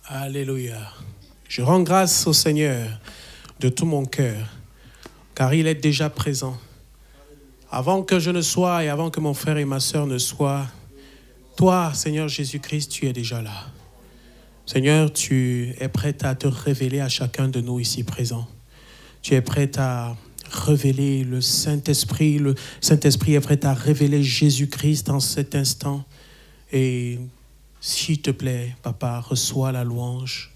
Alléluia. Je rends grâce au Seigneur de tout mon cœur, car il est déjà présent. Avant que je ne sois et avant que mon frère et ma sœur ne soient, toi, Seigneur Jésus-Christ, tu es déjà là. Seigneur, tu es prêt à te révéler à chacun de nous ici présents. Tu es prêt à révéler le Saint-Esprit. Le Saint-Esprit est prêt à révéler Jésus-Christ en cet instant. Et s'il te plaît, Papa, reçois la louange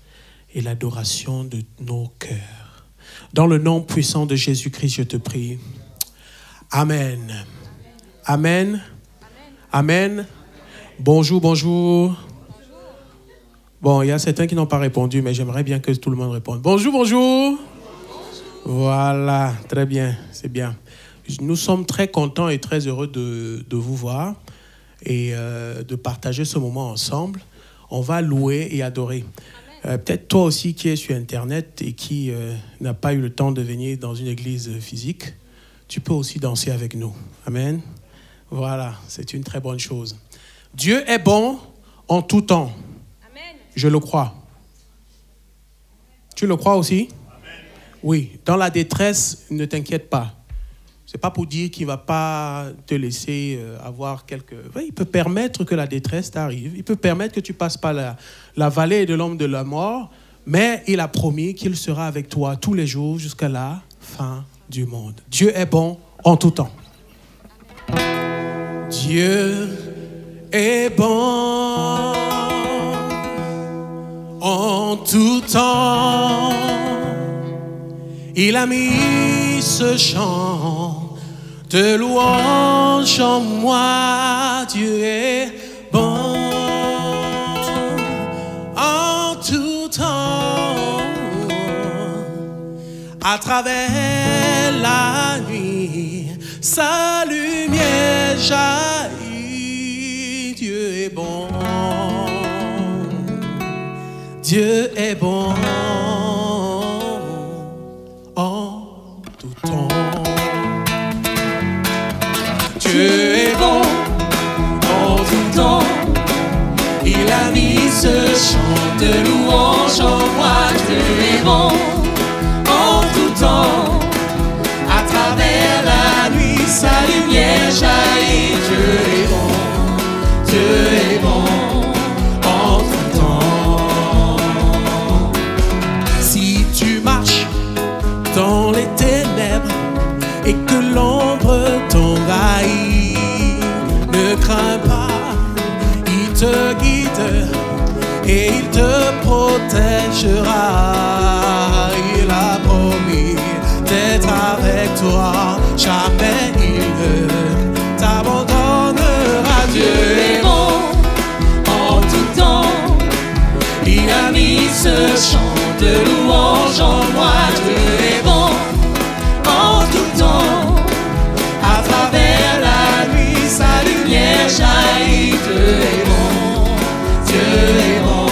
et l'adoration de nos cœurs. Dans le nom puissant de Jésus-Christ, je te prie. Amen. Amen. Amen. Bonjour, bonjour. Bon, il y a certains qui n'ont pas répondu, mais j'aimerais bien que tout le monde réponde. Bonjour, bonjour. Voilà, très bien, c'est bien. Nous sommes très contents et très heureux de vous voir et de partager ce moment ensemble. On va louer et adorer. Peut-être toi aussi qui es sur Internet et qui n'a pas eu le temps de venir dans une église physique, tu peux aussi danser avec nous. Amen. Voilà, c'est une très bonne chose. Dieu est bon en tout temps. Amen. Je le crois. Tu le crois aussi? Amen. Oui, dans la détresse, ne t'inquiète pas. Ce n'est pas pour dire qu'il ne va pas te laisser avoir quelques... Oui, il peut permettre que la détresse t'arrive. Il peut permettre que tu passes par la vallée de l'ombre de la mort. Mais il a promis qu'il sera avec toi tous les jours jusqu'à la fin du monde. Dieu est bon en tout temps. Dieu est bon en tout temps. Il a mis ce chant de louange en moi. Dieu est bon en tout temps. À travers la nuit, sa lumière jaillit. Dieu est bon. Dieu est bon en tout temps. Dieu est bon en tout temps. Il a mis ce chant de louange en moi. Dieu est bon en tout temps. À travers la nuit, sa lumière jaillit. Dieu est bon. Dieu est bon en tout temps. Si tu marches dans les ténèbres et que l'ombre t'envahit, ne crains pas, il te guide et il te protégera. Il a promis d'être avec toi, jamais il ne t'abandonnera. Dieu est bon en tout temps. Il a mis ce chant de louange en moi. Dieu est bon en tout temps. À travers la nuit, sa lumière jaillit. Dieu est bon. Dieu est bon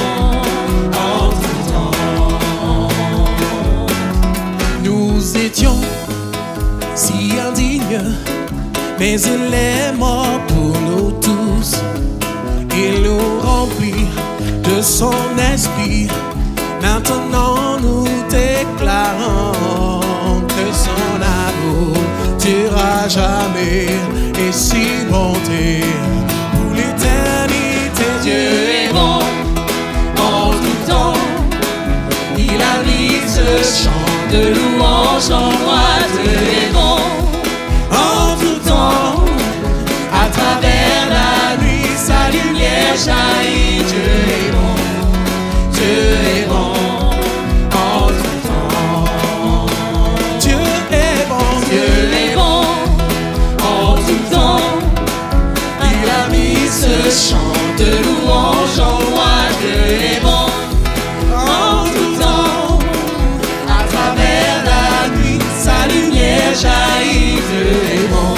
en tout temps. Nous étions si indignes, mais il est mort pour nous tous. Il nous remplit de son esprit. Maintenant nous déclarons que son amour durera jamais et si bonté pour l'éternité. Dieu est bon en tout temps. Il a mis ce chant de louange en moi. Dieu est bon en tout temps. À travers la nuit, sa lumière jaillit. Dieu est bon. Dieu est bon en tout temps. Dieu est bon. Dieu est bon en tout temps. Il a mis ce chant de louange en moi. Dieu est bon en tout temps. À travers la nuit, sa lumière jaillit. Dieu est bon.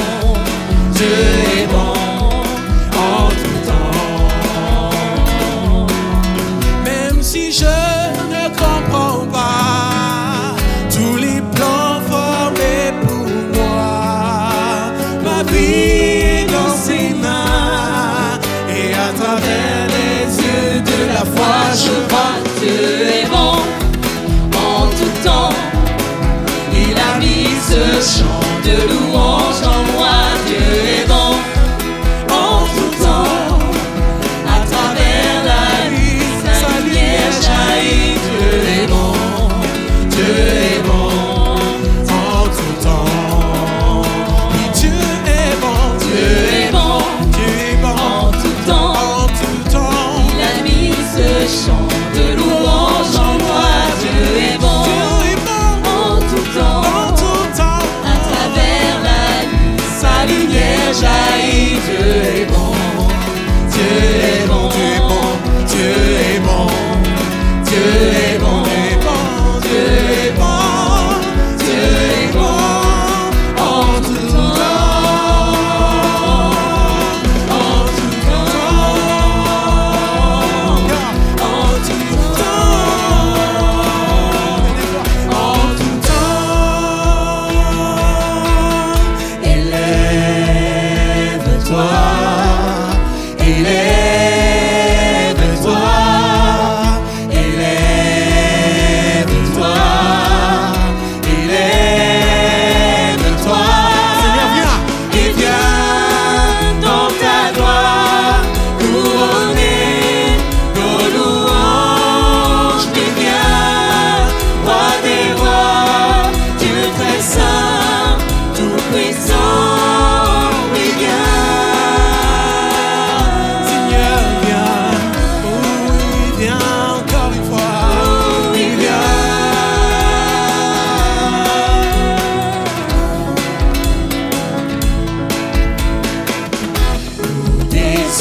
Dieu est bon en tout temps. Même si je ne comprends pas tous les plans formés pour moi, ma vie est dans ses mains et à travers les yeux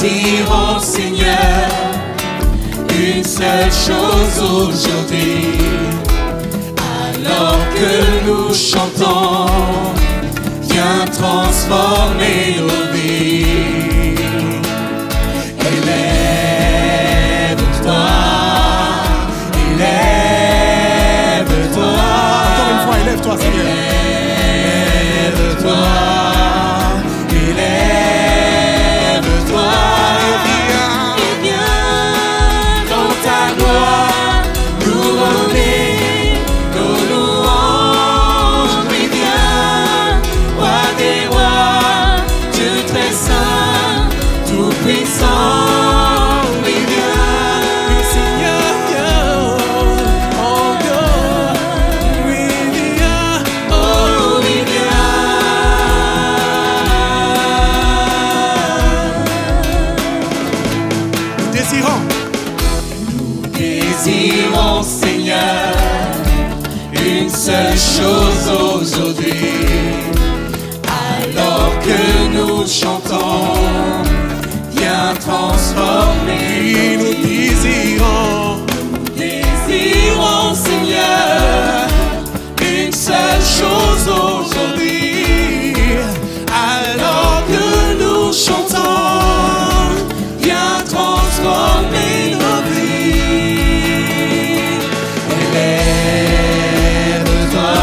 désirons, Seigneur, une seule chose aujourd'hui. Alors que nous chantons, viens transformer nos vies. Élève-toi, élève-toi. Encore une fois, élève-toi, Seigneur. Élève-toi. Désirons, Seigneur, une seule chose aujourd'hui. Alors que nous chantons, viens transformer. Nous désirons, Seigneur, une seule chose aujourd'hui. Alors que nous chantons, viens transformer nos vies. Élève-toi,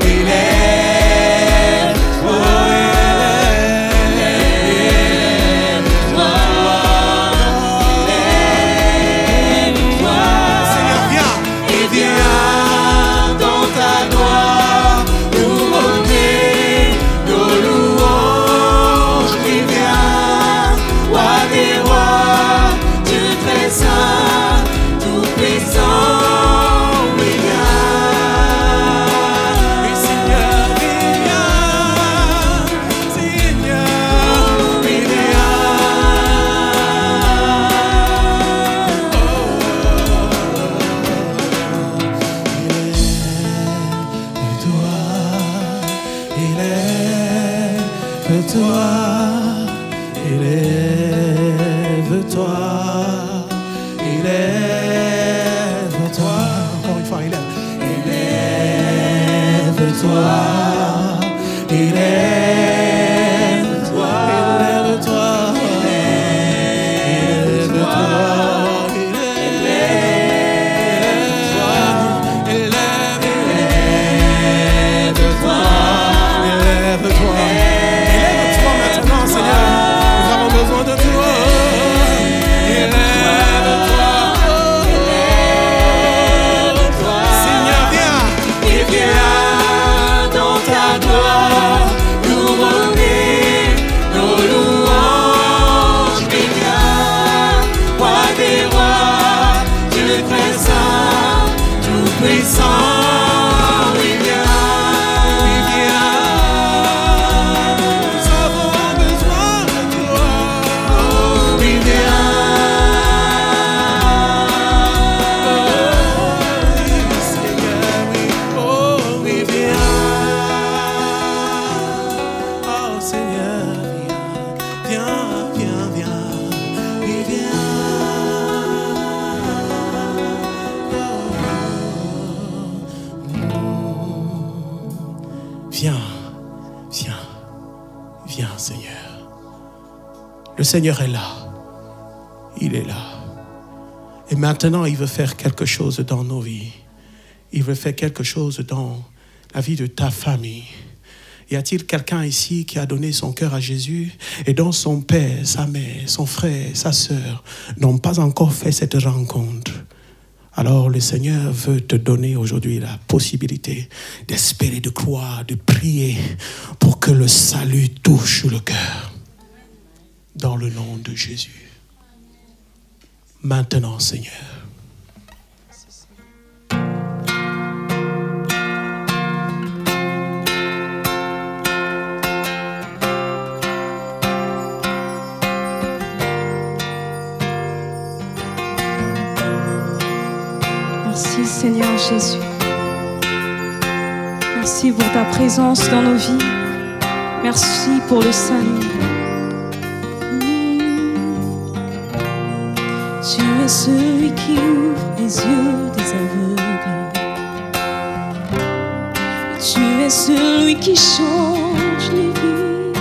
élève-toi, élève-toi, élève-toi. Seigneur, viens. Et viens dans ta gloire couronner nos louanges. Et viens, roi des rois, Dieu très saint, tout puissant. Élève-toi, élève-toi. Encore une fois, élève-toi, élève-toi, élève-toi, élève-toi, élève-toi, élève-toi. Élève-toi maintenant, Seigneur. Nous avons besoin de toi. Seigneur, viens. Et viens dans ta gloire couronner nos louanges. Et viens, roi des rois, Dieu très saint, tout puissant. Et viens, Nous avons besoin de toi. oh, et viens. Seigneur, oui. Oh, oui, viens. Oh, Seigneur, viens. Viens, viens, viens. Oui, viens. Viens, viens, viens, Seigneur. Le Seigneur est là. Il est là. Et maintenant, il veut faire quelque chose dans nos vies. Il veut faire quelque chose dans la vie de ta famille. Y a-t-il quelqu'un ici qui a donné son cœur à Jésus et dont son père, sa mère, son frère, sa sœur n'ont pas encore fait cette rencontre? Alors le Seigneur veut te donner aujourd'hui la possibilité d'espérer, de croire, de prier pour que le salut touche le cœur. Dans le nom de Jésus. Maintenant, Seigneur. Merci Seigneur Jésus. Merci pour ta présence dans nos vies. Merci pour le salut. Tu es celui qui ouvre les yeux des aveugles. Tu es celui qui change les vies.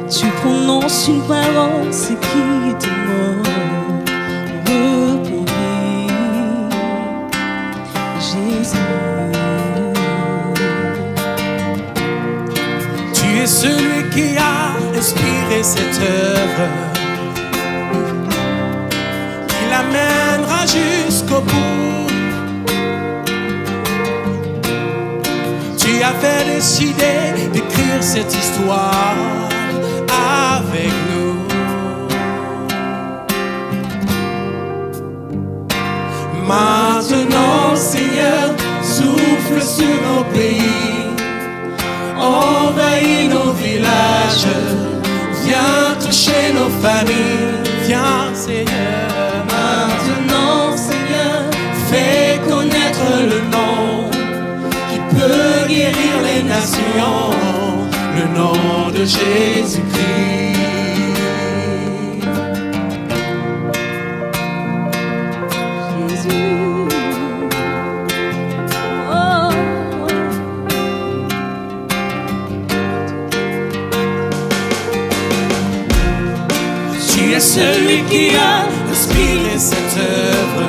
Tu prononces une parole, ce qui était mort pour vivre. Jésus. Tu es celui qui a inspiré cette œuvre, qui l'amènera jusqu'au bout. Tu as fait décider d'écrire cette histoire avec nous. Maintenant, Seigneur, souffle sur nos pays, envahis nos villages, viens toucher nos familles, viens Seigneur. Maintenant, Seigneur, fais connaître le nom qui peut guérir les nations, le nom de Jésus-Christ. Tu es celui qui a inspiré cette œuvre,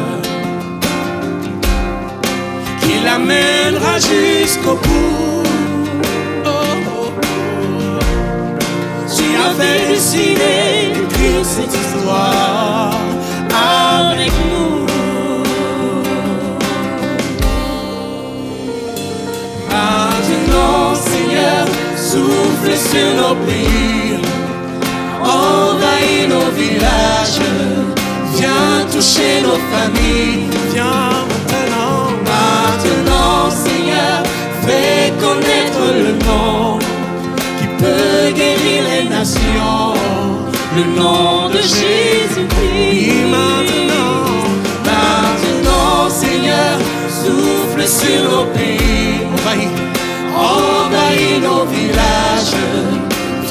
qui l'amènera jusqu'au bout. Oh, oh, oh. Tu as fait décider d'écrire cette histoire avec nous. Maintenant, Seigneur, souffle sur nos pays, envahis nos villages, viens toucher nos familles, Viens maintenant. Maintenant, Seigneur, fais connaître le nom qui peut guérir les nations, le nom de Jésus-Christ. Maintenant, Seigneur, souffle sur nos pays, envahis nos villages,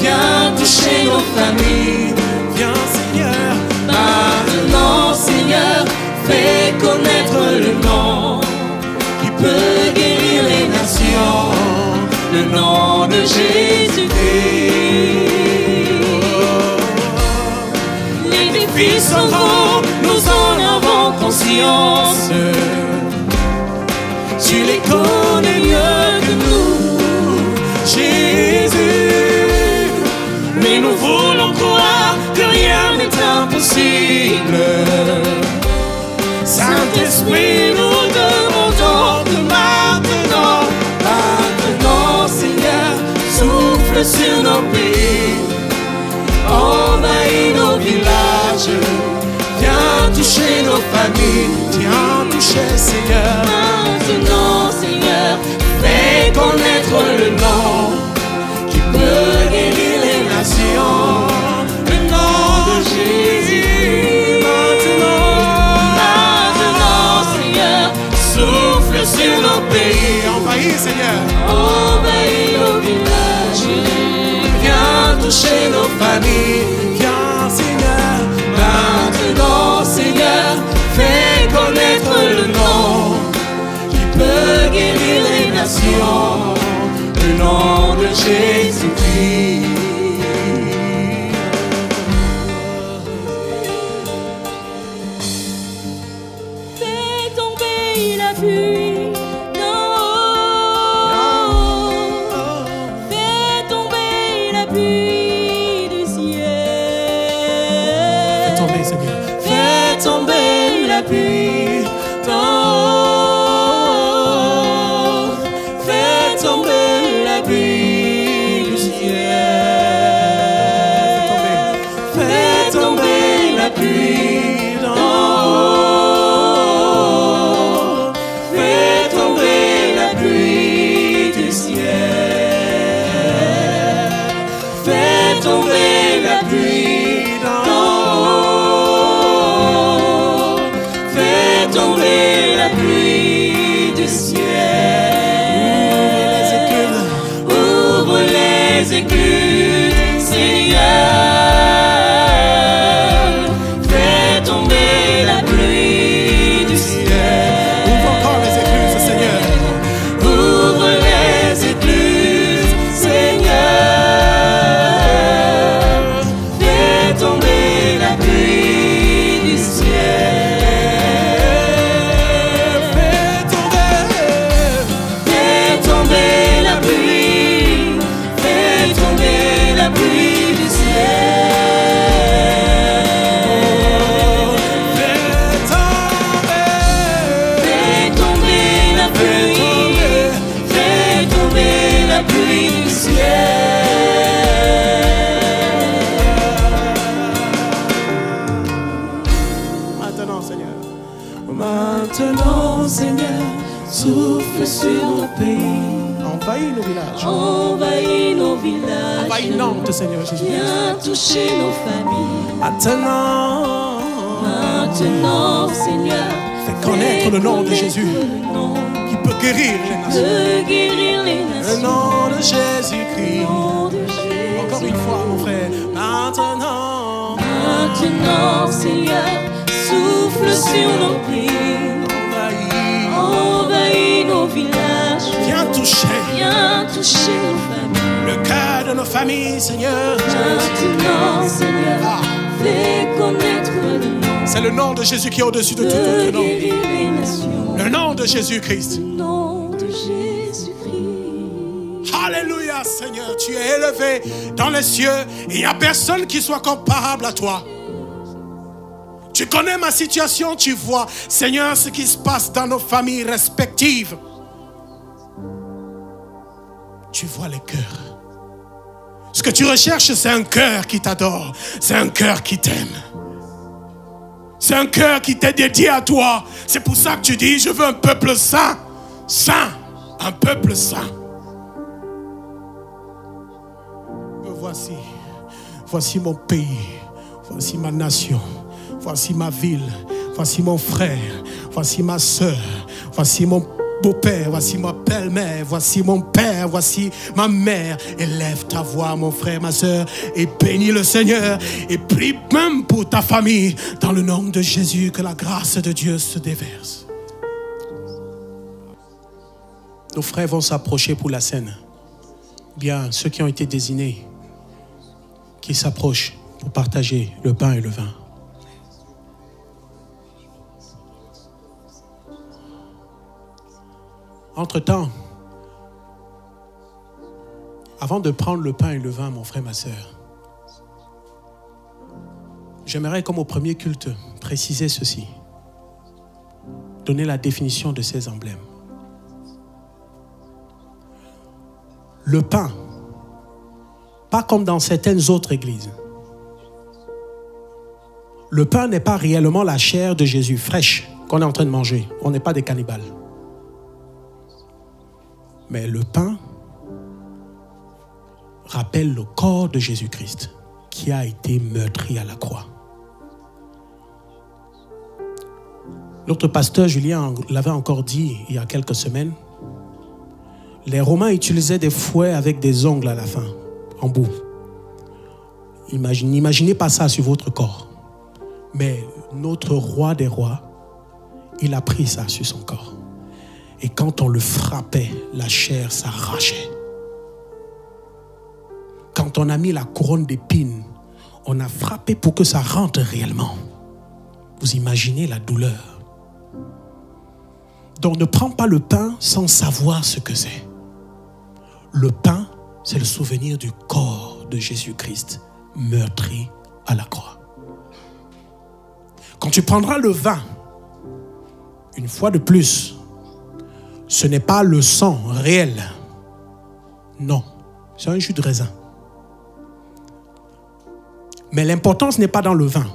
viens toucher nos familles. Viens Seigneur. Maintenant, Seigneur, fais connaître le nom qui peut guérir les nations, le nom de Jésus-Christ. Les défis sont grands, nous en avons conscience. Tu les connais mieux que nous, Jésus. Mais nous voulons croire que rien n'est impossible. Saint-Esprit, nous demandons que maintenant, Seigneur, souffle sur nos pays, envahis nos villages, viens toucher nos familles, Viens toucher Seigneur. Maintenant, Seigneur, fais connaître le nom qui peut guérir les nations, le nom de Jésus. Maintenant, Seigneur, souffle sur nos pays, Envahis Seigneur. envahis nos villages, viens toucher nos familles. Viens Seigneur. Maintenant, Seigneur, fais connaître le nom qui peut guérir les nations, le nom de Jésus-Christ. Fais tomber la pluie d'en haut. pluie d'en haut. Fais tomber la pluie du ciel. Fais tomber la pluie d'en haut. Fais tomber la pluie du ciel. Fais tomber la pluie d'en haut. Fais tomber la pluie du ciel. Ouvre les écluses, Seigneur. Fais tomber la pluie du ciel. Ouvre encore les écluses, Seigneur. Ouvre les écluses, Seigneur. Fais tomber la pluie du ciel. Fais tomber. Fais tomber la pluie. Fais tomber la pluie du ciel. Fais tomber. Fais tomber la pluie. Fais tomber la pluie du ciel. Maintenant, Seigneur. Maintenant, Seigneur, souffle sur nos pays. Envahis nos villages. Envahis nos villages. Envahis Nantes, Seigneur Jésus. Viens toucher nos familles. Maintenant. Maintenant, Seigneur, Fais connaître le nom de Jésus. le nom Qui peut guérir les nations. de guérir les Le nations. nom de Jésus-Christ. Nom de Jésus. Encore une fois, mon frère. Maintenant. Maintenant, Seigneur, souffle sur nos pays. Envahis. Envahis nos villages. Viens toucher Viens toucher nos familles. le cœur de nos familles, Seigneur. Maintenant, Seigneur, Ah. fais connaître le nom C'est le nom de Jésus qui est au-dessus de tout autre de nom. guérir les nations. Le nom de Jésus-Christ. Le nom de Jésus-Christ. Alléluia, Seigneur. Tu es élevé dans les cieux. Et il n'y a personne qui soit comparable à toi. Tu connais ma situation, tu vois, Seigneur, ce qui se passe dans nos familles respectives. Tu vois les cœurs. Ce que tu recherches, c'est un cœur qui t'adore. C'est un cœur qui t'aime. C'est un cœur qui t'est dédié à toi. C'est pour ça que tu dis, je veux un peuple saint. Saint. Un peuple saint. Me voici. Voici mon pays. Voici ma nation. Voici ma ville. Voici mon frère. Voici ma soeur. Voici mon beau-père. Voici ma belle-mère. Voici mon père. Voici ma mère. Élève ta voix, mon frère, ma soeur, et bénis le Seigneur. Et prie même pour ta famille. Dans le nom de Jésus, que la grâce de Dieu se déverse. Nos frères vont s'approcher pour la scène. Bien, ceux qui ont été désignés, qui s'approchent pour partager le pain et le vin. Entre-temps, avant de prendre le pain et le vin, mon frère, ma soeur, j'aimerais, comme au premier culte, préciser ceci. Donner la définition de ces emblèmes. Le pain, pas comme dans certaines autres églises. Le pain n'est pas réellement la chair de Jésus fraîche qu'on est en train de manger. On n'est pas des cannibales. Mais le pain rappelle le corps de Jésus-Christ qui a été meurtri à la croix. Notre pasteur Julien l'avait encore dit il y a quelques semaines. Les Romains utilisaient des fouets avec des ongles à la fin, en bout. N'imaginez pas ça sur votre corps. Mais notre roi des rois, il a pris ça sur son corps. Et quand on le frappait, la chair s'arrachait. Quand on a mis la couronne d'épines, on a frappé pour que ça rentre réellement. Vous imaginez la douleur. Donc ne prends pas le pain sans savoir ce que c'est. Le pain, c'est le souvenir du corps de Jésus-Christ meurtri à la croix. Quand tu prendras le vin, Une fois de plus, ce n'est pas le sang réel. Non, c'est un jus de raisin. Mais l'importance n'est pas dans le vin,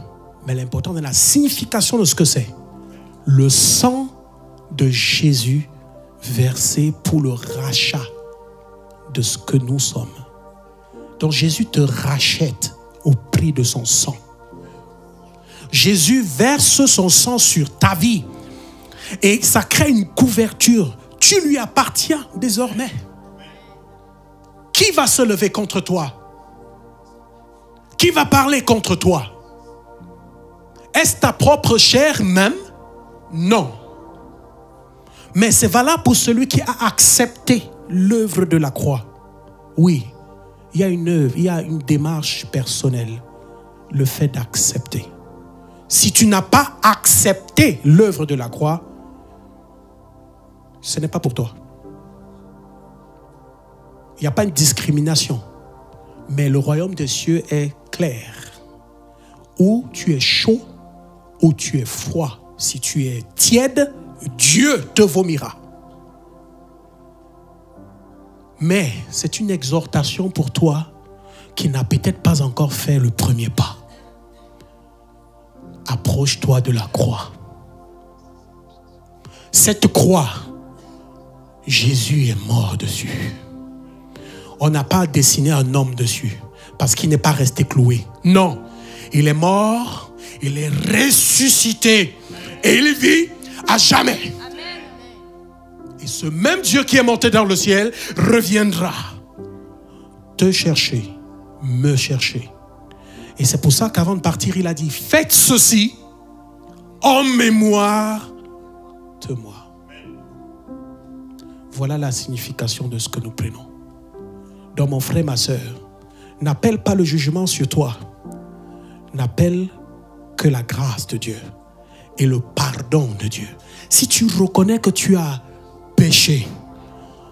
mais l'importance dans la signification de ce que c'est. Le sang de Jésus versé pour le rachat de ce que nous sommes. Donc Jésus te rachète au prix de son sang. Jésus verse son sang sur ta vie et ça crée une couverture. Tu lui appartiens désormais. Qui va se lever contre toi? Qui va parler contre toi? Est-ce ta propre chair même? Non. Mais c'est valable pour celui qui a accepté l'œuvre de la croix. Oui, il y a une œuvre, il y a une démarche personnelle. Le fait d'accepter. Si tu n'as pas accepté l'œuvre de la croix, ce n'est pas pour toi. Il n'y a pas une discrimination. Mais le royaume des cieux est clair. Ou tu es chaud, ou tu es froid. Si tu es tiède, Dieu te vomira. Mais c'est une exhortation pour toi qui n'a peut-être pas encore fait le premier pas. Approche-toi de la croix. Cette croix, Jésus est mort dessus. On n'a pas dessiné un homme dessus parce qu'il n'est pas resté cloué. Non, il est mort, il est ressuscité et il vit à jamais. Et ce même Dieu qui est monté dans le ciel reviendra te chercher, me chercher. Et c'est pour ça qu'avant de partir, il a dit, faites ceci en mémoire de moi. Voilà la signification de ce que nous prenons. Donc mon frère, ma soeur, n'appelle pas le jugement sur toi. N'appelle que la grâce de Dieu et le pardon de Dieu. Si tu reconnais que tu as péché,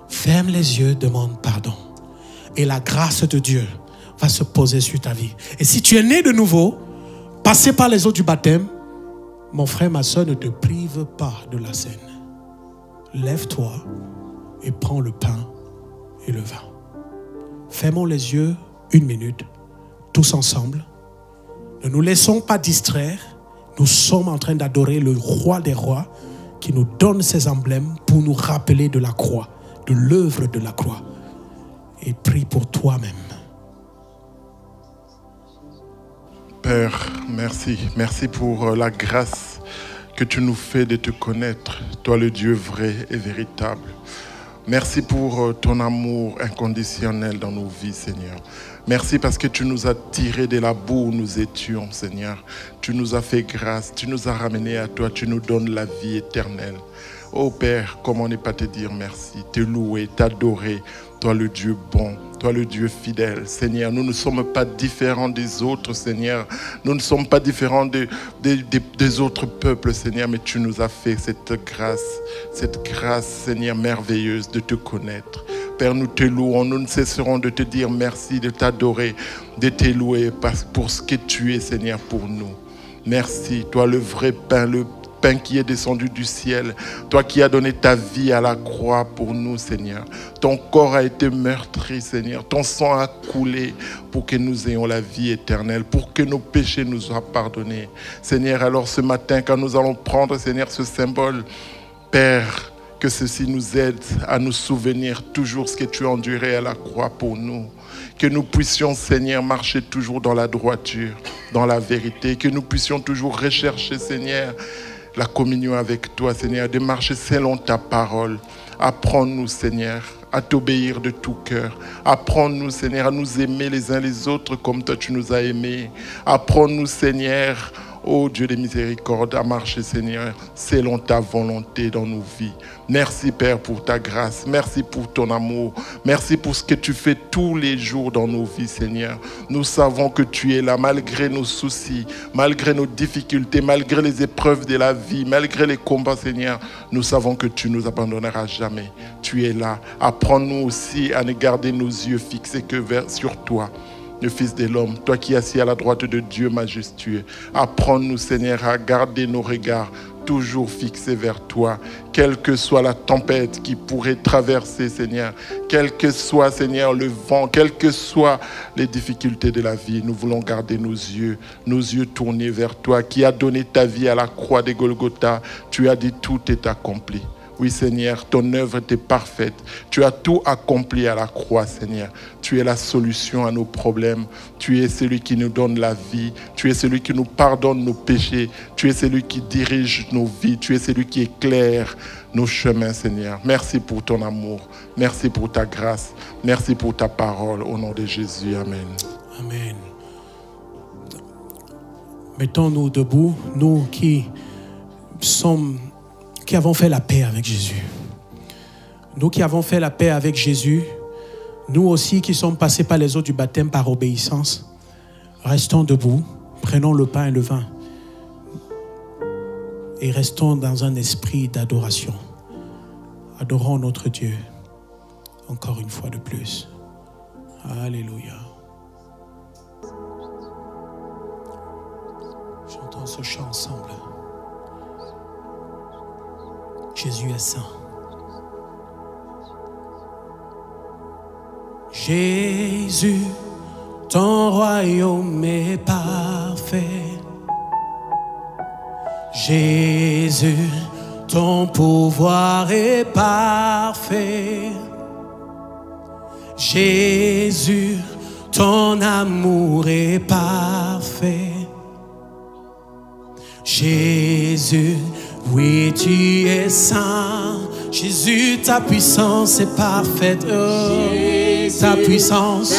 ferme les yeux, demande pardon. Et la grâce de Dieu va se poser sur ta vie. Et si tu es né de nouveau, passé par les eaux du baptême, mon frère, ma soeur, ne te prive pas de la scène. Lève-toi et prends le pain et le vin. Fermons les yeux 1 minute, tous ensemble. Ne nous laissons pas distraire. Nous sommes en train d'adorer le roi des rois qui nous donne ses emblèmes pour nous rappeler de la croix, de l'œuvre de la croix. Et prie pour toi-même. Père, merci. Merci pour la grâce que tu nous fais de te connaître, toi le Dieu vrai et véritable. Merci pour ton amour inconditionnel dans nos vies, Seigneur. Merci parce que tu nous as tirés de la boue où nous étions, Seigneur. Tu nous as fait grâce, tu nous as ramenés à toi, tu nous donnes la vie éternelle. Oh Père, comment ne pas te dire merci, te louer, t'adorer, toi le Dieu bon, toi le Dieu fidèle. Seigneur, nous ne sommes pas différents des autres, Seigneur. Nous ne sommes pas différents des autres peuples, Seigneur, mais tu nous as fait cette grâce, Seigneur, merveilleuse de te connaître. Père, nous te louons, nous ne cesserons de te dire merci, de t'adorer, de te louer pour ce que tu es, Seigneur, pour nous. Merci, toi le vrai pain, le pain qui est descendu du ciel, toi qui as donné ta vie à la croix pour nous, Seigneur. Ton corps a été meurtri, Seigneur. Ton sang a coulé pour que nous ayons la vie éternelle, pour que nos péchés nous soient pardonnés. Seigneur, alors ce matin, quand nous allons prendre, Seigneur, ce symbole, Père, que ceci nous aide à nous souvenir toujours ce que tu as enduré à la croix pour nous. Que nous puissions, Seigneur, marcher toujours dans la droiture, dans la vérité. Que nous puissions toujours rechercher, Seigneur, la communion avec toi, Seigneur, de marcher selon ta parole. Apprends-nous, Seigneur, à t'obéir de tout cœur. Apprends-nous, Seigneur, à nous aimer les uns les autres comme toi tu nous as aimés. Apprends-nous, Seigneur, ô Dieu de miséricorde, à marcher, Seigneur, selon ta volonté dans nos vies. Merci, Père, pour ta grâce. Merci pour ton amour. Merci pour ce que tu fais tous les jours dans nos vies, Seigneur. Nous savons que tu es là, malgré nos soucis, malgré nos difficultés, malgré les épreuves de la vie, malgré les combats, Seigneur. Nous savons que tu nous abandonneras jamais. Tu es là. Apprends-nous aussi à ne garder nos yeux fixés que sur toi. le Fils de l'homme, toi qui es assis à la droite de Dieu majestueux. Apprends-nous, Seigneur, à garder nos regards toujours fixés vers toi, quelle que soit la tempête qui pourrait traverser, Seigneur, quel que soit, Seigneur, le vent, quelles que soient les difficultés de la vie, nous voulons garder nos yeux tournés vers toi, qui a donné ta vie à la croix de Golgotha. Tu as dit tout est accompli. Oui, Seigneur, ton œuvre était parfaite. Tu as tout accompli à la croix, Seigneur. Tu es la solution à nos problèmes. Tu es celui qui nous donne la vie. Tu es celui qui nous pardonne nos péchés. Tu es celui qui dirige nos vies. Tu es celui qui éclaire nos chemins, Seigneur. Merci pour ton amour. Merci pour ta grâce. Merci pour ta parole. Au nom de Jésus, Amen. Amen. Mettons-nous debout, nous qui avons fait la paix avec Jésus. Nous qui avons fait la paix avec Jésus, nous aussi qui sommes passés par les eaux du baptême par obéissance, restons debout, prenons le pain et le vin et restons dans un esprit d'adoration. Adorons notre Dieu encore une fois de plus. Alléluia. Chantons ce chant ensemble. Jésus est saint. Jésus, ton royaume est parfait. Jésus, ton pouvoir est parfait. Jésus, ton amour est parfait. Jésus, oui, tu es saint. Jésus, ta puissance est parfaite. Oh, Jésus, ta puissance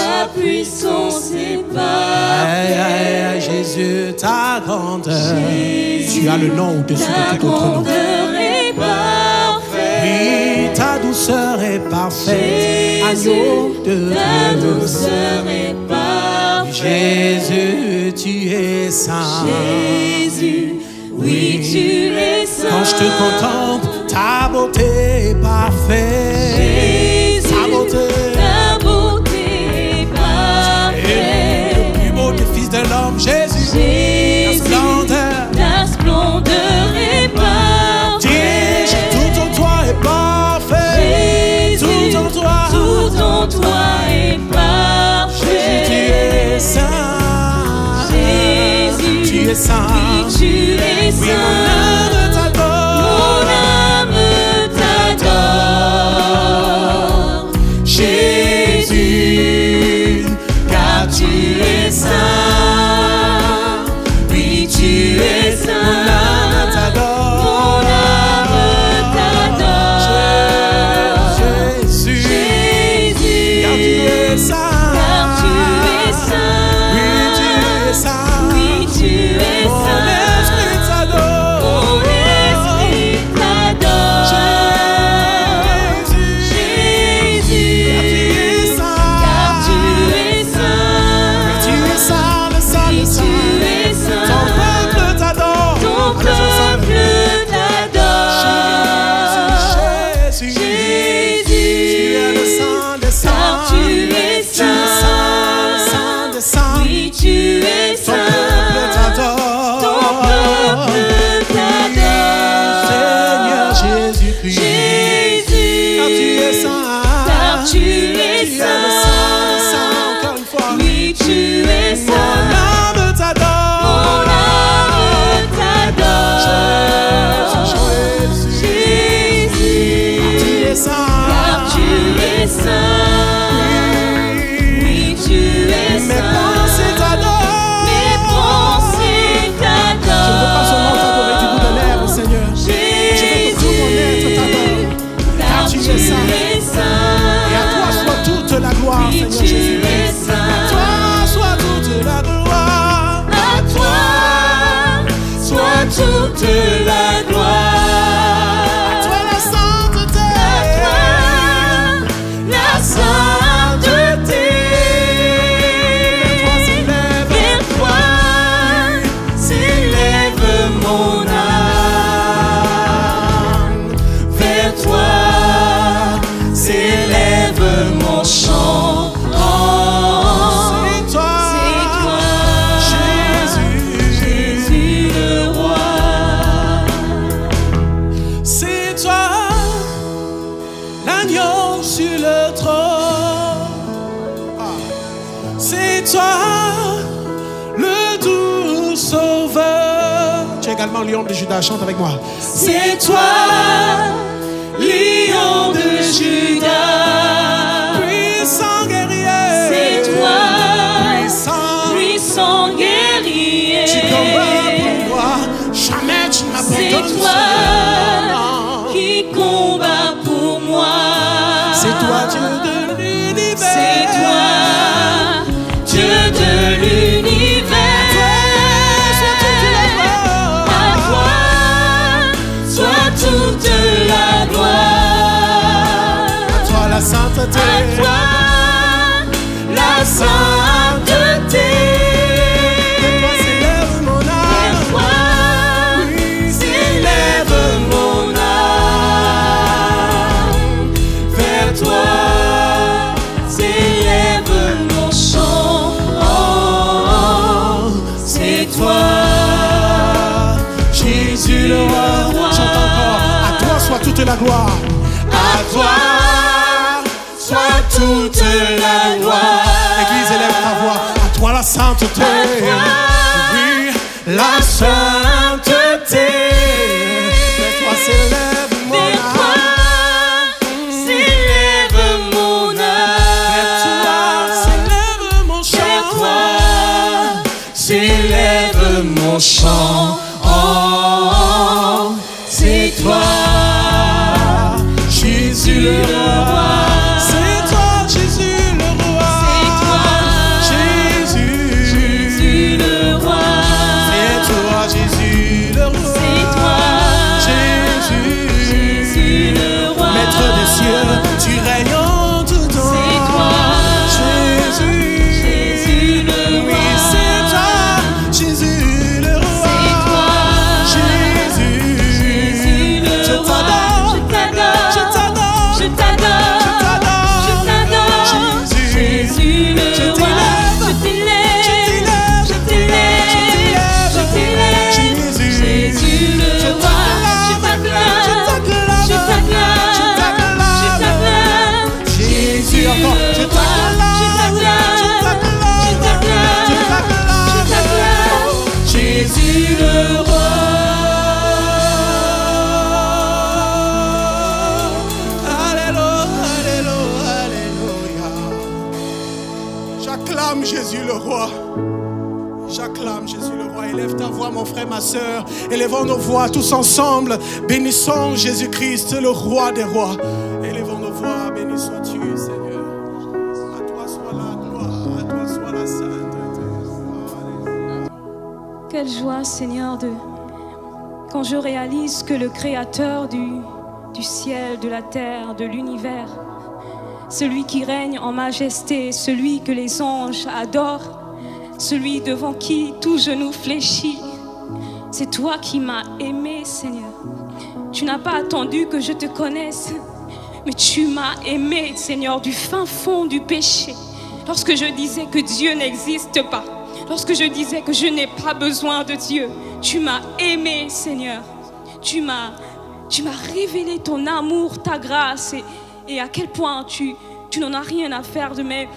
est parfaite. Jésus, ta grandeur. Jésus, tu as le nom au-dessus de tout autre nom. Ta grandeur est parfaite. Oui, ta douceur est parfaite. Agneau de ta Dieu. douceur est parfaite. Jésus, tu es saint. Jésus, oui, tu es saint. Quand je te contemple, ta beauté est parfaite. Jésus, ta beauté est parfaite. Et le plus beau des fils de l'homme, Jésus. Jésus, ta splendeur est parfaite. Jésus, tout en toi est parfait. Jésus, tout en toi est parfait. Jésus, tu es saint. Jésus, tu es saint. Oui, tu es saint. Oui, mon âme t'adore. Jésus, car tu es saint. Oui, tu es saint. Mon âme t'adore. Mon âme t'adore. Jésus, Jésus, car tu es saint. Car tu es saint. Oui, tu es saint. Oui, tu es saint. Mon esprit t'adore. Mon esprit t'adore. Jésus, car tu es saint. Oui, tu es saint, le saint, le saint. Tu es saint. Ton peuple t'adore. Ton peuple t'adore. Jésus, Jésus, tu es le saint des saints. car tu es saint. Saint des saints. Oui, tu es Ton saint. peuple t'adore. Ton peuple t'adore. Seigneur Jésus-Christ. Jésus, car tu es saint. car tu es Tu es le saint. saint, encore une fois. Oui, tu es saint. Mon âme t'adore. Mon âme t'adore. Jésus, Jésus, tu es saint. car tu es saint. Oui, tu es Mes saint. pensées t'adorent. Mes pensées t'adorent. Je ne veux pas seulement t'adorer du bout de lèvres, Seigneur. Je veux que tout mon être t'adore. car tu es saint. Et à toi soit toute la gloire, Oui, Seigneur tu Jésus. es saint. À toi soit toute la gloire. À toi soit toute la gloire. À toi la sainteté. À toi la sainteté. Vers toi s'élève mon âme. Vers toi s'élève mon chant. C'est toi. également Lion de Juda. Chante avec moi. C'est toi, Lion de Juda. Puissant guerrier. C'est toi, puissant guerrier. Tu combats pour moi. Jamais tu m'abandonnes. C'est toi qui combat pour moi. C'est toi, Dieu de l'univers. C'est toi, Dieu de l'univers. À toi soit toute la gloire. À toi la sainteté. À toi la sainteté. Vers toi s'élève mon âme. Vers toi s'élève mon âme. Vers toi s'élève mon chant. C'est toi, Jésus le roi. Chante encore. À toi soit toute la gloire. à toi soit toute la gloire. Église, élève ta voix. À toi la sainteté. À toi, Oui, la sainteté. Vers toi s'élève mon Vers toi âme. s'élève mon Vers toi âme. s'élève mon Vers chant. toi s'élève mon chant. C'est toi, Jésus le roi. C'est toi, Jésus le roi. C'est toi, Jésus. Jésus le roi. C'est toi, Jésus le roi. C'est toi, Jésus. Jésus le roi. Maître des cieux, tu règnes en tout temps. C'est toi, Jésus. Jésus le Oui, roi. c'est toi, Jésus le roi. C'est toi, Jésus. Jésus le Je roi. t'adore. Je t'adore, Je t'adore. je t'adore, je t'adore. Jésus. Jésus le Je roi. t'élève. Je t'élève, je t'élève, je t'élève. Jésus. Jésus le Je roi. Je t'acclame, je t'acclame, je t'acclame. Jésus encore. le Je roi. t'acclame, Je t'acclame, je t'acclame, je t'acclame. Jésus le roi. Alléluia, alléluia, alléluia. J'acclame Jésus le roi. J'acclame Jésus le roi. Élève ta voix, mon frère, ma soeur. Élevons nos voix tous ensemble. Bénissons Jésus-Christ, le roi des rois. Élevons nos voix. Béni sois-tu, Seigneur. À toi soit la gloire. À toi soit la sainteté. Quelle joie, Seigneur, quand je réalise que le Créateur du ciel, de la terre, de l'univers, celui qui règne en majesté, celui que les anges adorent, celui devant qui tout genou fléchit, c'est toi qui m'as aimé, Seigneur. Tu n'as pas attendu que je te connaisse, mais tu m'as aimé, Seigneur, du fin fond du péché. Lorsque je disais que Dieu n'existe pas, lorsque je disais que je n'ai pas besoin de Dieu, tu m'as aimé, Seigneur. Tu m'as révélé ton amour, ta grâce et à quel point tu n'en as rien à faire de mes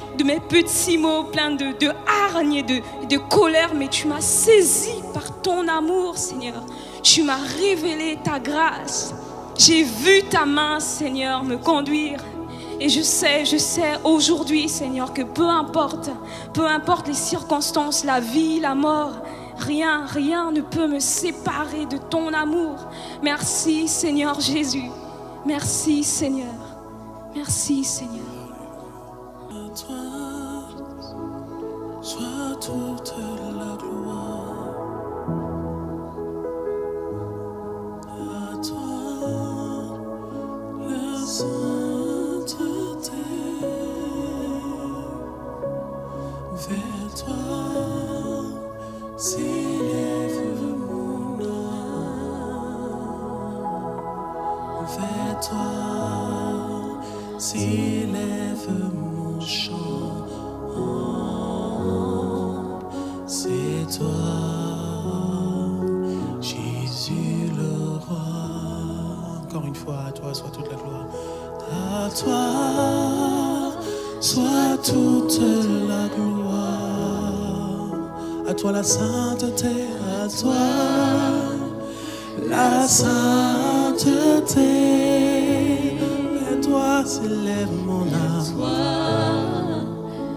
petits mots pleins de hargne et de colère, mais tu m'as saisi par ton amour, Seigneur. Tu m'as révélé ta grâce. J'ai vu ta main, Seigneur, me conduire. Et je sais aujourd'hui, Seigneur, que peu importe les circonstances, la vie, la mort, rien ne peut me séparer de ton amour. Merci, Seigneur Jésus. Merci, Seigneur. Merci, Seigneur. À toi soit toute la gloire. À toi la sainteté. Vers toi s'élève mon âme. Vers toi s'élève mon chant. C'est toi, Jésus le roi. Encore une fois, à toi soit toute la gloire. À toi soit toute la gloire. À toi la sainteté, à toi la sainteté. Vers toi s'élève mon âme.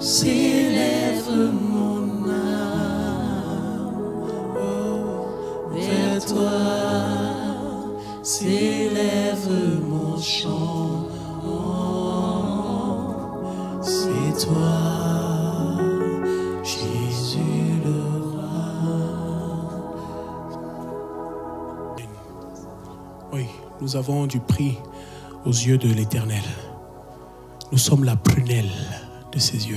S'élève mon âme. Oh, vers toi s'élève mon chant. C'est toi, Jésus le roi. Oui, nous avons du prix aux yeux de l'Éternel. Nous sommes la prunelle de ses yeux.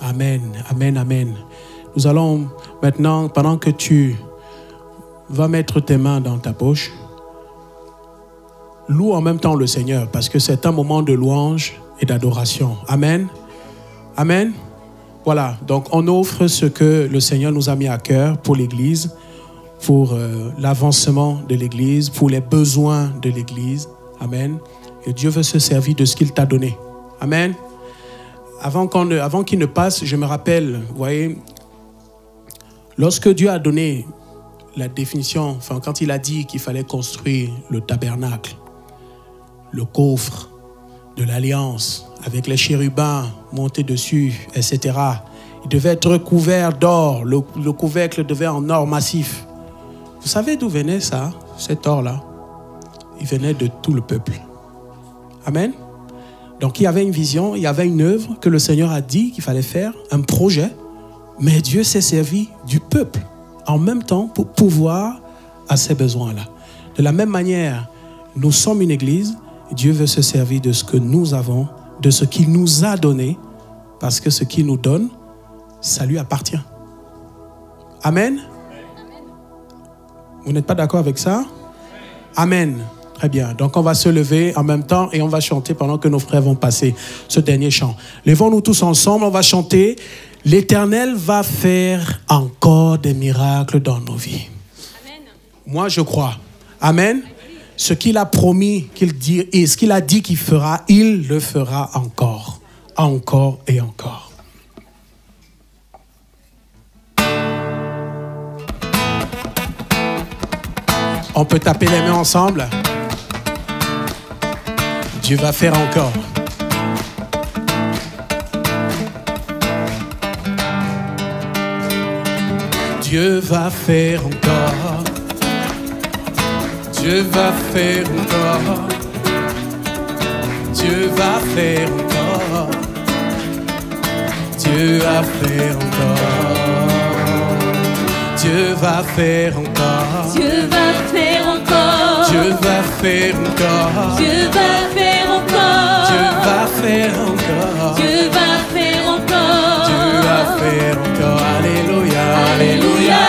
Amen, amen, amen. Nous allons maintenant, pendant que tu vas mettre tes mains dans ta poche, loue en même temps le Seigneur, parce que c'est un moment de louange et d'adoration. Amen. Amen. Voilà, donc on offre ce que le Seigneur nous a mis à cœur pour l'Église, pour l'avancement de l'Église, pour les besoins de l'Église. Amen. Et Dieu veut se servir de ce qu'il t'a donné. Amen. Avant qu'il ne passe, je me rappelle, vous voyez, lorsque Dieu a donné la définition, enfin quand il a dit qu'il fallait construire le tabernacle, le coffre de l'alliance, avec les chérubins montés dessus, etc. Il devait être recouvert d'or. Le couvercle devait en or massif. Vous savez d'où venait ça, cet or-là? Il venait de tout le peuple. Amen. Donc il y avait une vision, il y avait une œuvre que le Seigneur a dit qu'il fallait faire, un projet. Mais Dieu s'est servi du peuple en même temps pour pouvoir à ces besoins-là. De la même manière, nous sommes une église. Dieu veut se servir de ce que nous avons, de ce qu'il nous a donné, parce que ce qu'il nous donne, ça lui appartient. Amen. Vous n'êtes pas d'accord avec ça? Amen. Très bien. Donc on va se lever en même temps et on va chanter pendant que nos frères vont passer ce dernier chant. Levons-nous tous ensemble, on va chanter. L'Éternel va faire encore des miracles dans nos vies. Amen. Moi je crois. Amen. Ce qu'il a promis qu'il dit et ce qu'il a dit qu'il fera, il le fera encore. Encore et encore. On peut taper les mains ensemble. Dieu va faire encore. Dieu va faire encore. Dieu va faire encore. Dieu va faire encore. Dieu va faire encore. Dieu va faire encore. Dieu va faire encore. Dieu va faire encore. Dieu va faire encore. Dieu va faire encore. Dieu va faire encore. Dieu va faire encore. Alléluia. Alléluia.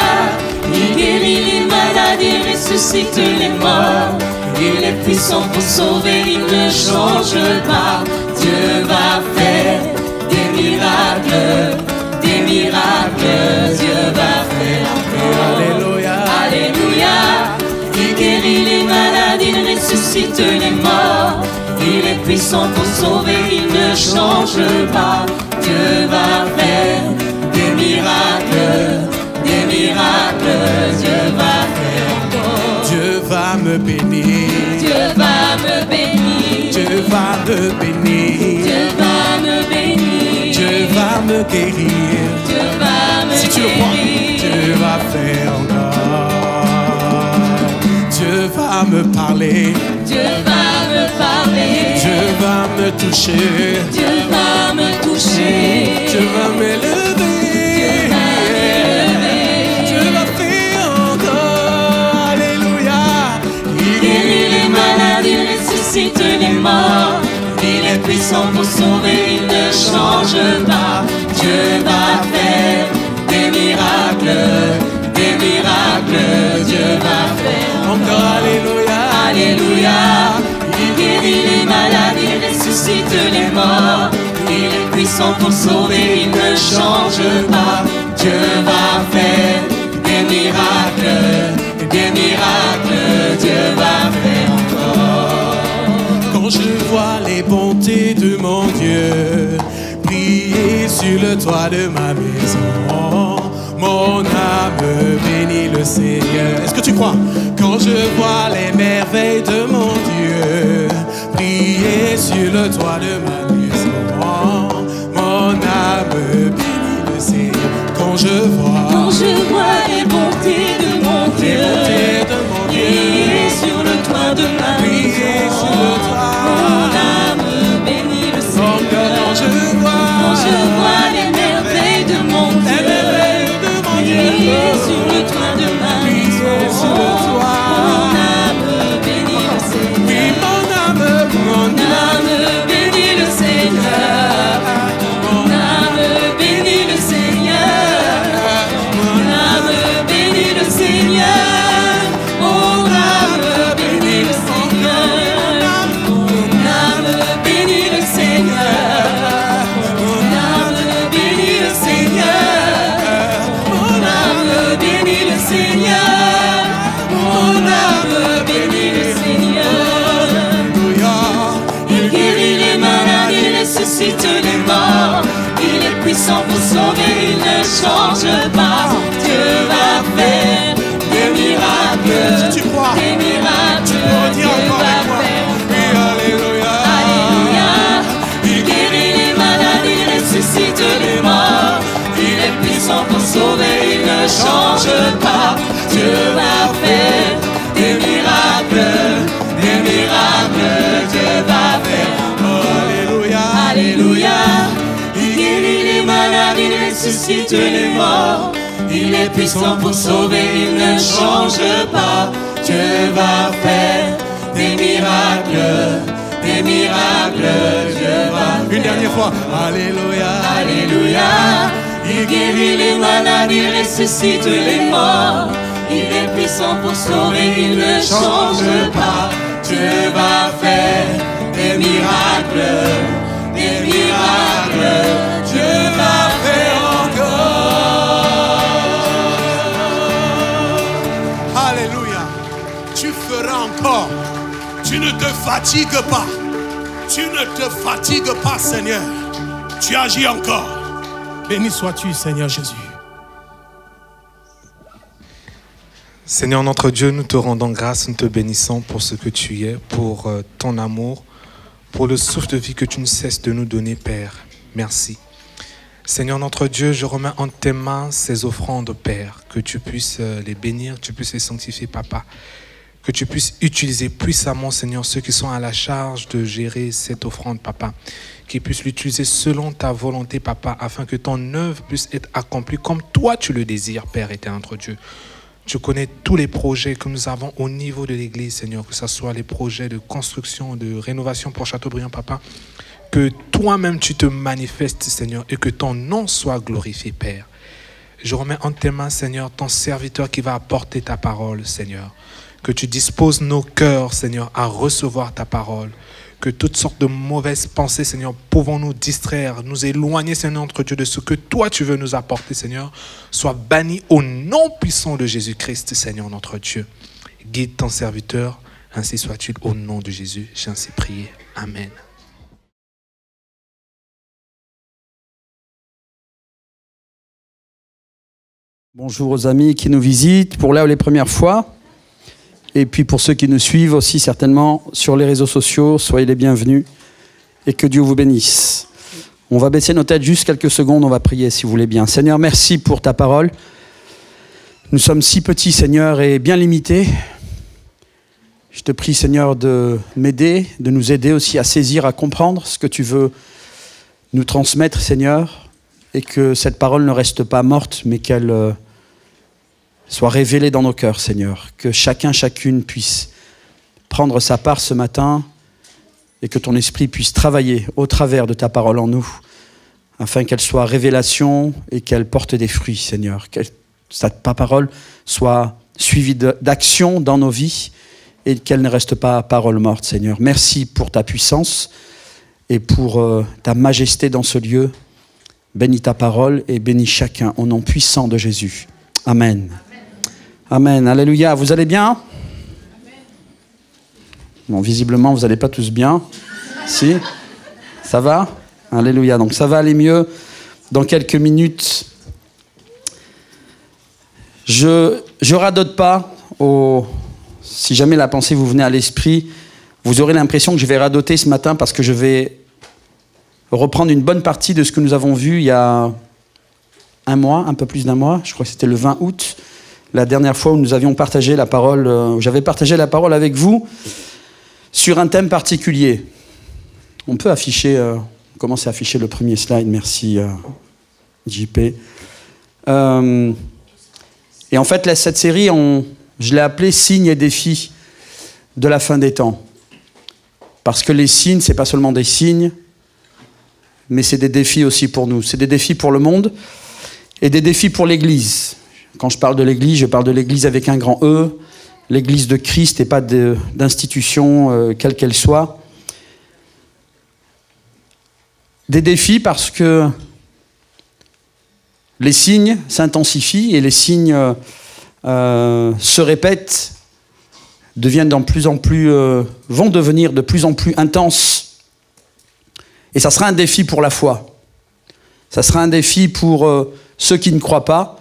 Il guérit les malades, il ressuscite les morts. Il est puissant pour sauver, il ne change pas. Dieu va faire des miracles, des miracles. Dieu va faire encore. Alléluia. Alléluia. Il guérit les malades, il ressuscite les morts. Il est puissant pour sauver, il ne change pas. Dieu va faire des miracles, des miracles. Dieu va faire encore. Dieu va me bénir. Dieu va me bénir. Dieu va me bénir. Dieu va me bénir. Dieu va me guérir. Dieu va me Si tu le crois, guérir. Dieu va faire encore. Dieu va me parler. Dieu va me parler. Dieu va me toucher. Dieu va me toucher. Dieu va m'élever. Dieu va faire encore. Alléluia. Il guérit les malades, il ressuscite les morts. Il est puissant pour sauver, il ne change pas. Dieu va faire des miracles, des miracles. Dieu va faire Encore. Alléluia. Alléluia. Il guérit les malades, il ressuscite les morts. Il est puissant pour sauver, il ne change pas. Dieu va faire des miracles, des miracles. Dieu va faire encore. Quand je vois les bontés de mon Dieu briller sur le toit de ma maison, mon âme bénit le Seigneur. Est-ce que tu crois? Quand quand je vois les merveilles de mon Dieu briller sur le toit de ma maison, mon âme bénit le Seigneur. Quand je vois les bontés de mon Dieu briller sur le toit de ma maison, mon âme bénit le Seigneur. Quand je vois les merveilles de mon Dieu briller sur le toit de ma maison, mon âme bénit le Seigneur. Oui, mon âme bénit le Seigneur. Mon âme bénit le Seigneur. Mon âme bénit le Seigneur. Mon âme bénit le Seigneur. Mon âme bénit le Seigneur. Mon âme bénit le Seigneur. Mon âme bénit le Seigneur. Mon âme bénit le Seigneur. Il guérit les malades, il ressuscite les morts. Il est puissant pour sauver, il ne change pas. Dieu va faire des miracles. Si tu crois, des miracles. tu peux dire encore avec moi. Oui, alléluia. Alléluia. Il guérit les malades, il ressuscite les morts. Il est puissant pour sauver, il ne change pas. Dieu va faire des miracles. Des miracles, Dieu va faire. Alléluia. Alléluia. Il guérit les malades, il ressuscite les morts. Il est puissant pour sauver, il ne change pas. Dieu va faire des miracles, des miracles. Dieu va faire. Une dernière fois. Alléluia. Alléluia. Il guérit les malades, il ressuscite les morts. Il est puissant pour sauver, il ne change pas. Dieu va faire des miracles, des miracles. Dieu va faire encore. Alléluia. Tu feras encore. Tu ne te fatigues pas. Tu ne te fatigues pas, Seigneur. Tu agis encore. Béni sois-tu, Seigneur Jésus. Seigneur notre Dieu, nous te rendons grâce, nous te bénissons pour ce que tu es, pour ton amour, pour le souffle de vie que tu ne cesses de nous donner, Père. Merci. Seigneur notre Dieu, je remets en tes mains ces offrandes, Père, que tu puisses les bénir, que tu puisses les sanctifier, Papa, que tu puisses utiliser puissamment, Seigneur, ceux qui sont à la charge de gérer cette offrande, Papa, qu'ils puissent l'utiliser selon ta volonté, Papa, afin que ton œuvre puisse être accomplie comme toi tu le désires, Père éternel notre Dieu. Tu connais tous les projets que nous avons au niveau de l'Église, Seigneur, que ce soit les projets de construction, de rénovation pour Châteaubriand, Papa. Que toi-même tu te manifestes, Seigneur, et que ton nom soit glorifié, Père. Je remets en tes mains, Seigneur, ton serviteur qui va apporter ta parole, Seigneur. Que tu disposes nos cœurs, Seigneur, à recevoir ta parole. Que toutes sortes de mauvaises pensées, Seigneur, pouvons nous distraire, nous éloigner, Seigneur, notre Dieu, de ce que toi tu veux nous apporter, Seigneur, soit banni au nom puissant de Jésus-Christ, Seigneur, notre Dieu. Guide ton serviteur, ainsi soit-il au nom de Jésus. J'ai ainsi prié. Amen. Bonjour aux amis qui nous visitent pour là les premières fois. Et puis pour ceux qui nous suivent aussi certainement sur les réseaux sociaux, soyez les bienvenus et que Dieu vous bénisse. On va baisser nos têtes juste quelques secondes, on va prier si vous voulez bien. Seigneur, merci pour ta parole. Nous sommes si petits, Seigneur, et bien limités. Je te prie, Seigneur, de m'aider, de nous aider aussi à saisir, à comprendre ce que tu veux nous transmettre, Seigneur, et que cette parole ne reste pas morte, mais qu'elle soit révélée dans nos cœurs, Seigneur. Que chacun, chacune puisse prendre sa part ce matin et que ton esprit puisse travailler au travers de ta parole en nous, afin qu'elle soit révélation et qu'elle porte des fruits, Seigneur. Que ta parole soit suivie d'action dans nos vies et qu'elle ne reste pas parole morte, Seigneur. Merci pour ta puissance et pour ta majesté dans ce lieu. Bénis ta parole et bénis chacun au nom puissant de Jésus. Amen. Amen. Alléluia. Vous allez bien? Bon, visiblement, vous n'allez pas tous bien. Si? Ça va? Alléluia. Donc, ça va aller mieux dans quelques minutes. Je radote pas au si jamais la pensée vous venait à l'esprit, vous aurez l'impression que je vais radoter ce matin parce que je vais reprendre une bonne partie de ce que nous avons vu il y a un mois, un peu plus d'un mois, je crois que c'était le 20 août, la dernière fois où nous avions partagé la parole, où j'avais partagé la parole avec vous sur un thème particulier. On peut afficher, commencer à afficher le premier slide, merci JP. Et en fait, là, cette série, je l'ai appelée « Signes et défis de la fin des temps ». Parce que les signes, ce n'est pas seulement des signes, mais c'est des défis aussi pour nous. C'est des défis pour le monde et des défis pour l'Église. Quand je parle de l'Église, je parle de l'Église avec un grand E, l'Église de Christ et pas d'institution, quelle qu'elle soit. Des défis parce que les signes s'intensifient et les signes se répètent, vont devenir de plus en plus intenses. Et ça sera un défi pour la foi. Ça sera un défi pour ceux qui ne croient pas.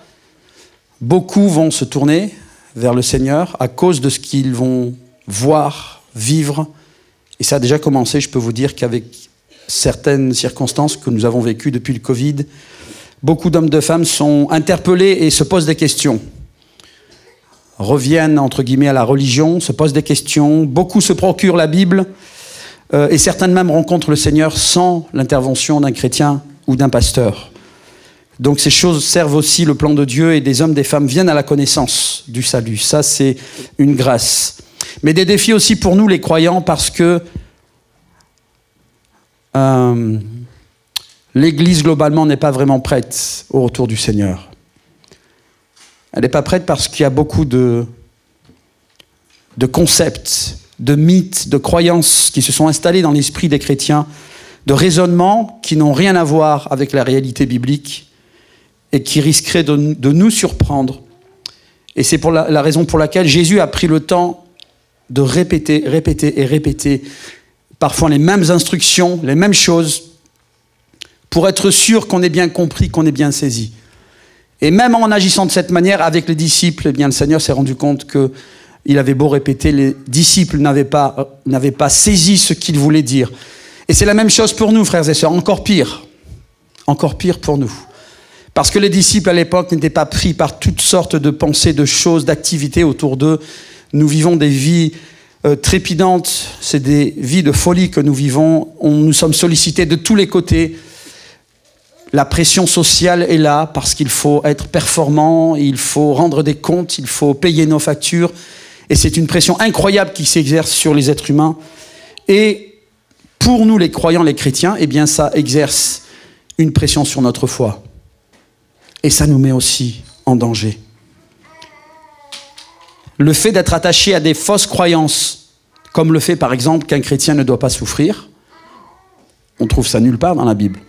Beaucoup vont se tourner vers le Seigneur à cause de ce qu'ils vont voir, vivre. Et ça a déjà commencé, je peux vous dire qu'avec certaines circonstances que nous avons vécues depuis le Covid, beaucoup d'hommes, de femmes sont interpellés et se posent des questions. Reviennent, entre guillemets, à la religion, se posent des questions. Beaucoup se procurent la Bible et certains même rencontrent le Seigneur sans l'intervention d'un chrétien ou d'un pasteur. Donc ces choses servent aussi le plan de Dieu et des hommes, des femmes viennent à la connaissance du salut. Ça, c'est une grâce. Mais des défis aussi pour nous, les croyants, parce que l'Église, globalement, n'est pas vraiment prête au retour du Seigneur. Elle n'est pas prête parce qu'il y a beaucoup de concepts, de mythes, de croyances qui se sont installés dans l'esprit des chrétiens, de raisonnements qui n'ont rien à voir avec la réalité biblique et qui risqueraient de nous surprendre. Et c'est pour la raison pour laquelle Jésus a pris le temps de répéter et répéter parfois les mêmes instructions, les mêmes choses, pour être sûr qu'on ait bien compris, qu'on ait bien saisi. Et même en agissant de cette manière avec les disciples, eh bien, le Seigneur s'est rendu compte qu'il avait beau répéter, les disciples n'avaient pas saisi ce qu'il voulait dire. Et c'est la même chose pour nous, frères et sœurs, encore pire pour nous. Parce que les disciples à l'époque n'étaient pas pris par toutes sortes de pensées, de choses, d'activités autour d'eux. Nous vivons des vies trépidantes, c'est des vies de folie que nous vivons. Nous sommes sollicités de tous les côtés. La pression sociale est là parce qu'il faut être performant, il faut rendre des comptes, il faut payer nos factures. Et c'est une pression incroyable qui s'exerce sur les êtres humains. Et pour nous, les croyants, les chrétiens, eh bien, ça exerce une pression sur notre foi. Et ça nous met aussi en danger. Le fait d'être attaché à des fausses croyances, comme le fait par exemple qu'un chrétien ne doit pas souffrir, on trouve ça nulle part dans la Bible.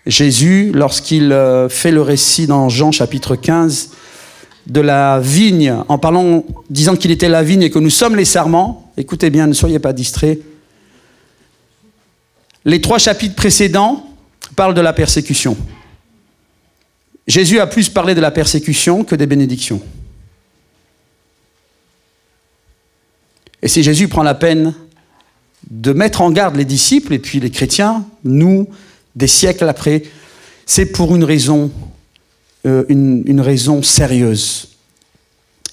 Jésus, lorsqu'il fait le récit dans Jean chapitre 15 de la vigne, disant qu'il était la vigne et que nous sommes les sarments, écoutez bien, ne soyez pas distraits. Les 3 chapitres précédents parlent de la persécution. Jésus a plus parlé de la persécution que des bénédictions. Et si Jésus prend la peine de mettre en garde les disciples et puis les chrétiens, nous, des siècles après, c'est pour une raison sérieuse.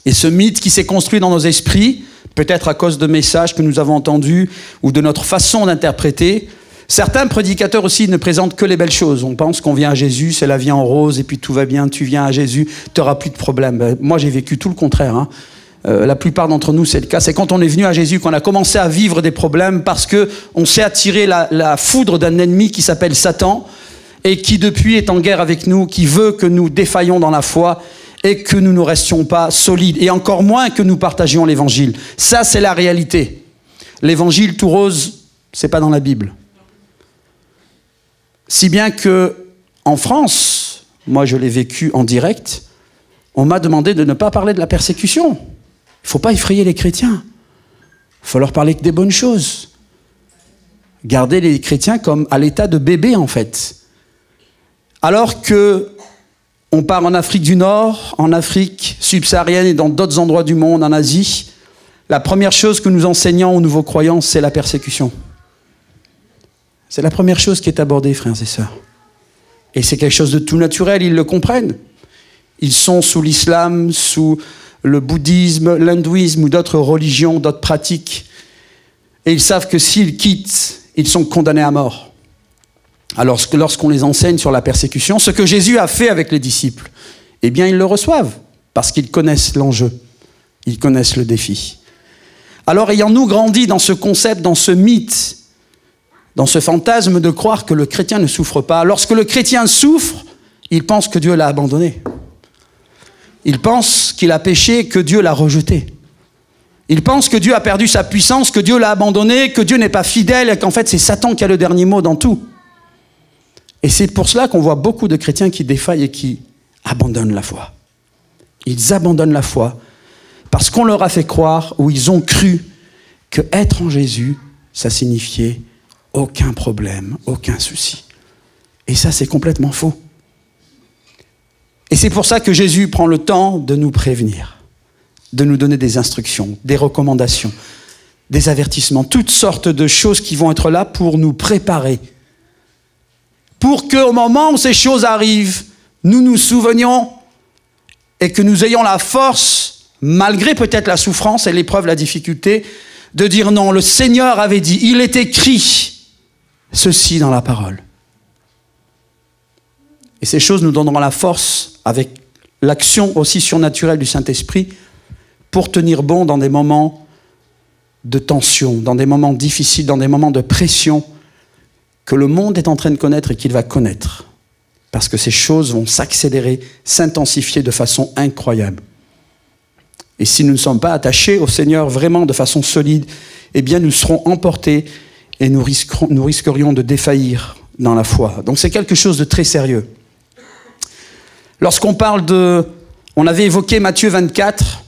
Et ce mythe qui s'est construit dans nos esprits, peut-être à cause de messages que nous avons entendus ou de notre façon d'interpréter, certains prédicateurs aussi ne présentent que les belles choses. On pense qu'on vient à Jésus, c'est la vie en rose et puis tout va bien, tu viens à Jésus, tu n'auras plus de problème. Moi j'ai vécu tout le contraire. La plupart d'entre nous c'est le cas. C'est quand on est venu à Jésus qu'on a commencé à vivre des problèmes parce qu'on s'est attiré la foudre d'un ennemi qui s'appelle Satan et qui depuis est en guerre avec nous, qui veut que nous défaillions dans la foi et que nous ne restions pas solides et encore moins que nous partagions l'évangile. Ça c'est la réalité. L'évangile tout rose, c'est pas dans la Bible. Si bien que en France, moi je l'ai vécu en direct, on m'a demandé de ne pas parler de la persécution. Il ne faut pas effrayer les chrétiens. Il faut leur parler que des bonnes choses. Garder les chrétiens comme à l'état de bébé en fait. Alors que On part en Afrique du Nord, en Afrique subsaharienne et dans d'autres endroits du monde, en Asie. La première chose que nous enseignons aux nouveaux croyants, c'est la persécution. C'est la première chose qui est abordée, frères et sœurs. Et c'est quelque chose de tout naturel, ils le comprennent. Ils sont sous l'islam, sous le bouddhisme, l'hindouisme ou d'autres religions, d'autres pratiques. Et ils savent que s'ils quittent, ils sont condamnés à mort. Alors lorsqu'on les enseigne sur la persécution, ce que Jésus a fait avec les disciples, eh bien ils le reçoivent, parce qu'ils connaissent l'enjeu, ils connaissent le défi. Alors ayant-nous grandi dans ce concept, dans ce mythe, dans ce fantasme de croire que le chrétien ne souffre pas, lorsque le chrétien souffre, il pense que Dieu l'a abandonné. Il pense qu'il a péché, que Dieu l'a rejeté. Il pense que Dieu a perdu sa puissance, que Dieu l'a abandonné, que Dieu n'est pas fidèle et qu'en fait c'est Satan qui a le dernier mot dans tout. Et c'est pour cela qu'on voit beaucoup de chrétiens qui défaillent et qui abandonnent la foi. Ils abandonnent la foi parce qu'on leur a fait croire, ou ils ont cru, que être en Jésus, ça signifiait aucun problème, aucun souci. Et ça, c'est complètement faux. Et c'est pour ça que Jésus prend le temps de nous prévenir, de nous donner des instructions, des recommandations, des avertissements, toutes sortes de choses qui vont être là pour nous préparer. Pour qu'au moment où ces choses arrivent, nous nous souvenions et que nous ayons la force, malgré peut-être la souffrance et l'épreuve, la difficulté, de dire non, le Seigneur avait dit, il est écrit ceci dans la parole. Et ces choses nous donneront la force, avec l'action aussi surnaturelle du Saint-Esprit, pour tenir bon dans des moments de tension, dans des moments difficiles, dans des moments de pression, que le monde est en train de connaître et qu'il va connaître. Parce que ces choses vont s'accélérer, s'intensifier de façon incroyable. Et si nous ne sommes pas attachés au Seigneur vraiment de façon solide, eh bien nous serons emportés et nous risquerions de défaillir dans la foi. Donc c'est quelque chose de très sérieux. Lorsqu'on parle de... On avait évoqué Matthieu 24.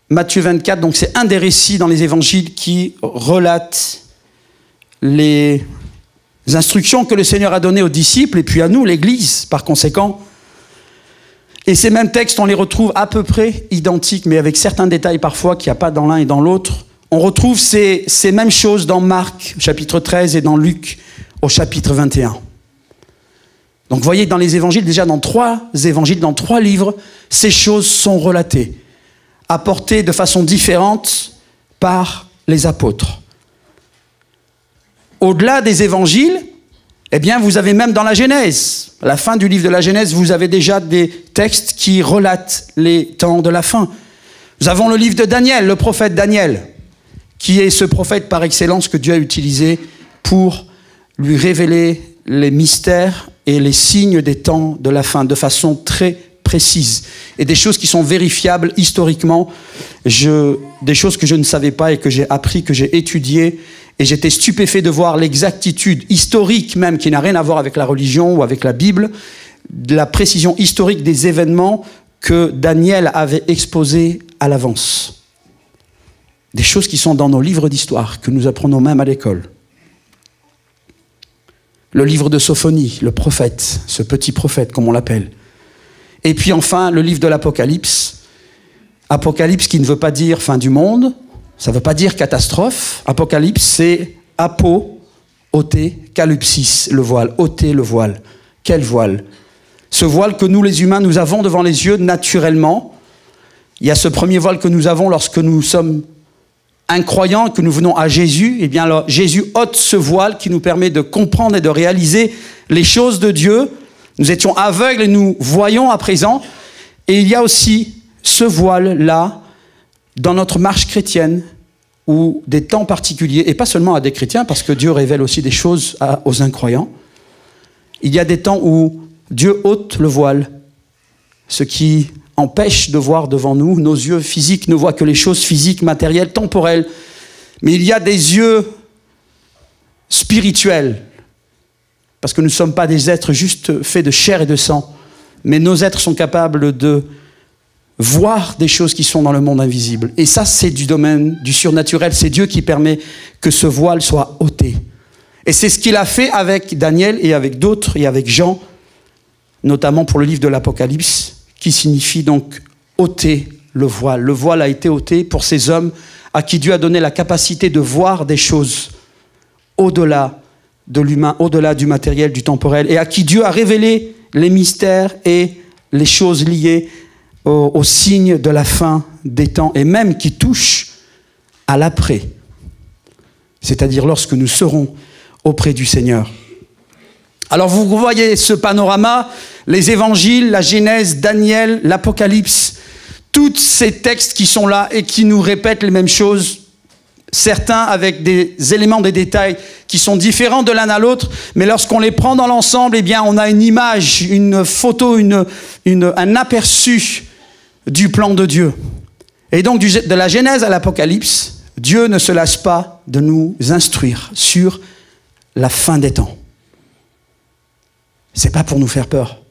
Matthieu 24, donc c'est un des récits dans les évangiles qui relate les instructions que le Seigneur a données aux disciples et puis à nous, l'Église, par conséquent. Et ces mêmes textes, on les retrouve à peu près identiques, mais avec certains détails parfois qu'il n'y a pas dans l'un et dans l'autre. On retrouve ces mêmes choses dans Marc, chapitre 13, et dans Luc, au chapitre 21. Donc vous voyez, dans les évangiles, déjà dans 3 évangiles, dans 3 livres, ces choses sont relatées, apportées de façon différente par les apôtres. Au-delà des évangiles, eh bien, vous avez même dans la Genèse, à la fin du livre de la Genèse, vous avez déjà des textes qui relatent les temps de la fin. Nous avons le livre de Daniel, le prophète Daniel, qui est ce prophète par excellence que Dieu a utilisé pour lui révéler les mystères et les signes des temps de la fin de façon très précise. Et des choses qui sont vérifiables historiquement, des choses que je ne savais pas et que j'ai appris, que j'ai étudiées. Et j'étais stupéfait de voir l'exactitude historique même, qui n'a rien à voir avec la religion ou avec la Bible, de la précision historique des événements que Daniel avait exposés à l'avance. Des choses qui sont dans nos livres d'histoire, que nous apprenons même à l'école. Le livre de Sophonie, le prophète, ce petit prophète comme on l'appelle. Et puis enfin, le livre de l'Apocalypse. Apocalypse qui ne veut pas dire fin du monde, ça ne veut pas dire catastrophe. Apocalypse, c'est apo, oté, calypsis, le voile. Oté, le voile. Quel voile? Ce voile que nous, les humains, nous avons devant les yeux naturellement. Il y a ce premier voile que nous avons lorsque nous sommes incroyants, que nous venons à Jésus. Eh bien, alors, Jésus ôte ce voile qui nous permet de comprendre et de réaliser les choses de Dieu. Nous étions aveugles et nous voyons à présent. Et il y a aussi ce voile-là dans notre marche chrétienne, ou des temps particuliers, et pas seulement à des chrétiens, parce que Dieu révèle aussi des choses aux incroyants. Il y a des temps où Dieu ôte le voile, ce qui empêche de voir devant nous. Nos yeux physiques ne voient que les choses physiques, matérielles, temporelles. Mais il y a des yeux spirituels, parce que nous ne sommes pas des êtres juste faits de chair et de sang, mais nos êtres sont capables de voir des choses qui sont dans le monde invisible. Et ça, c'est du domaine du surnaturel. C'est Dieu qui permet que ce voile soit ôté. Et c'est ce qu'il a fait avec Daniel et avec d'autres et avec Jean notamment pour le livre de l'Apocalypse, qui signifie donc ôter le voile. Le voile a été ôté pour ces hommes à qui Dieu a donné la capacité de voir des choses au-delà de l'humain, au-delà du matériel, du temporel, et à qui Dieu a révélé les mystères et les choses liées aux signes de la fin des temps, et même qui touchent à l'après, c'est-à-dire lorsque nous serons auprès du Seigneur. Alors vous voyez ce panorama, les évangiles, la Genèse, Daniel, l'Apocalypse, tous ces textes qui sont là et qui nous répètent les mêmes choses, certains avec des éléments, des détails qui sont différents de l'un à l'autre, mais lorsqu'on les prend dans l'ensemble, eh bien, on a une image, une photo, un aperçu du plan de Dieu. Et donc, de la Genèse à l'Apocalypse, Dieu ne se lasse pas de nous instruire sur la fin des temps. C'est pas pour nous faire peur.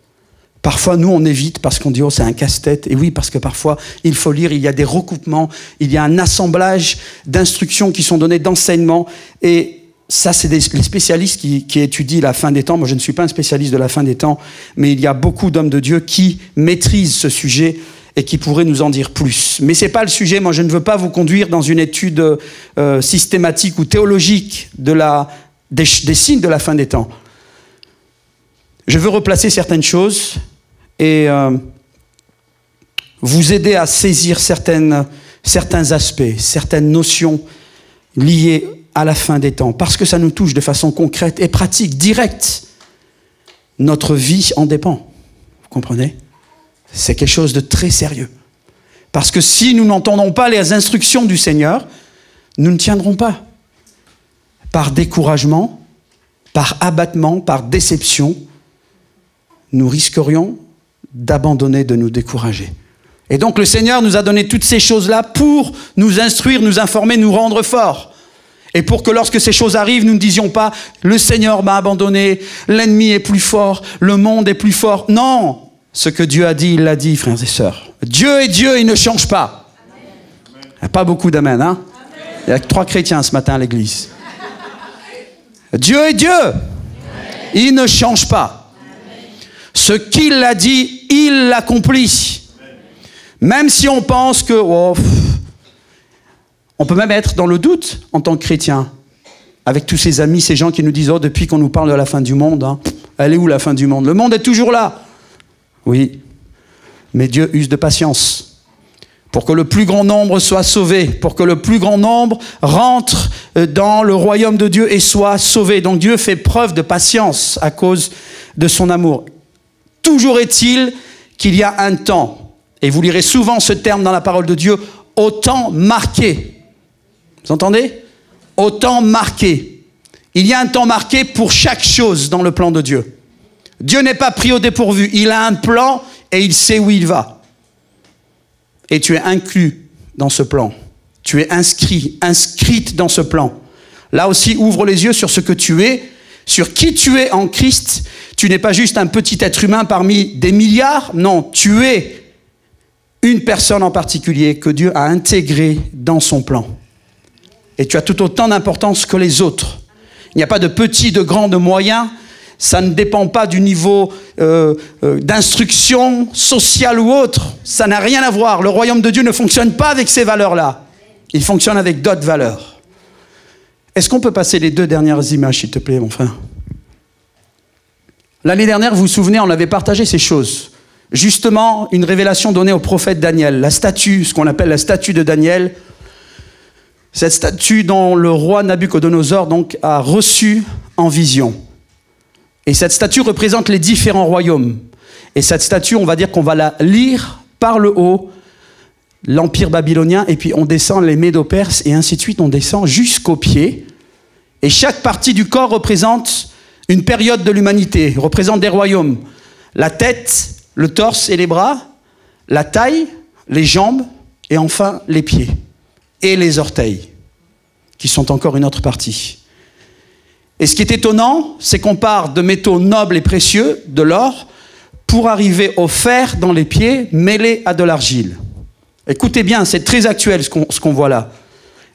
Parfois, nous, on évite parce qu'on dit « oh, c'est un casse-tête ». Et oui, parce que parfois, il faut lire, il y a des recoupements, il y a un assemblage d'instructions qui sont données, d'enseignements. Et ça, c'est les spécialistes qui étudient la fin des temps. Moi, je ne suis pas un spécialiste de la fin des temps, mais il y a beaucoup d'hommes de Dieu qui maîtrisent ce sujet et qui pourraient nous en dire plus. Mais ce n'est pas le sujet. Moi, je ne veux pas vous conduire dans une étude systématique ou théologique des signes de la fin des temps. Je veux replacer certaines choses et vous aider à saisir certains aspects, certaines notions liées à la fin des temps, parce que ça nous touche de façon concrète et pratique, directe. Notre vie en dépend. Vous comprenez? C'est quelque chose de très sérieux. Parce que si nous n'entendons pas les instructions du Seigneur, nous ne tiendrons pas. Par découragement, par abattement, par déception, nous risquerions d'abandonner, de nous décourager. Et donc le Seigneur nous a donné toutes ces choses-là pour nous instruire, nous informer, nous rendre forts. Et pour que lorsque ces choses arrivent, nous ne disions pas « le Seigneur m'a abandonné, l'ennemi est plus fort, le monde est plus fort ». Non, ce que Dieu a dit, il l'a dit, frères et sœurs. Dieu est Dieu, il ne change pas. Il n'y a pas beaucoup d'amen, hein? Il y a que 3 chrétiens ce matin à l'église. Dieu est Dieu, il ne change pas. Ce qu'il a dit, il l'accomplit. Même si on pense que... Oh, on peut même être dans le doute en tant que chrétien. Avec tous ces amis, ces gens qui nous disent « oh, depuis qu'on nous parle de la fin du monde, hein, elle est où la fin du monde? Le monde est toujours là. » Oui, mais Dieu use de patience pour que le plus grand nombre soit sauvé, pour que le plus grand nombre rentre dans le royaume de Dieu et soit sauvé. Donc Dieu fait preuve de patience à cause de son amour. Toujours est-il qu'il y a un temps, et vous lirez souvent ce terme dans la parole de Dieu, au temps marqué. Vous entendez? Au temps marqué. Il y a un temps marqué pour chaque chose dans le plan de Dieu. Dieu n'est pas pris au dépourvu. Il a un plan et il sait où il va. Et tu es inclus dans ce plan. Tu es inscrite dans ce plan. Là aussi, ouvre les yeux sur ce que tu es, sur qui tu es en Christ. Tu n'es pas juste un petit être humain parmi des milliards. Non, tu es une personne en particulier que Dieu a intégrée dans son plan. Et tu as tout autant d'importance que les autres. Il n'y a pas de petit, de grand, de moyen. Ça ne dépend pas du niveau d'instruction sociale ou autre. Ça n'a rien à voir. Le royaume de Dieu ne fonctionne pas avec ces valeurs-là. Il fonctionne avec d'autres valeurs. Est-ce qu'on peut passer les 2 dernières images, s'il te plaît, mon frère? L'année dernière, vous vous souvenez, on avait partagé ces choses. Justement, une révélation donnée au prophète Daniel. La statue, ce qu'on appelle la statue de Daniel. Cette statue dont le roi Nabuchodonosor donc, a reçu en vision. Et cette statue représente les différents royaumes. Et cette statue, on va dire qu'on va la lire par le haut, l'empire babylonien, et puis on descend les Médo-Perses, et ainsi de suite, on descend jusqu'aux pieds. Et chaque partie du corps représente une période de l'humanité, représente des royaumes. La tête, le torse et les bras, la taille, les jambes, et enfin les pieds. Et les orteils, qui sont encore une autre partie. Et ce qui est étonnant, c'est qu'on part de métaux nobles et précieux, de l'or, pour arriver au fer dans les pieds, mêlé à de l'argile. Écoutez bien, c'est très actuel ce qu'on voit là.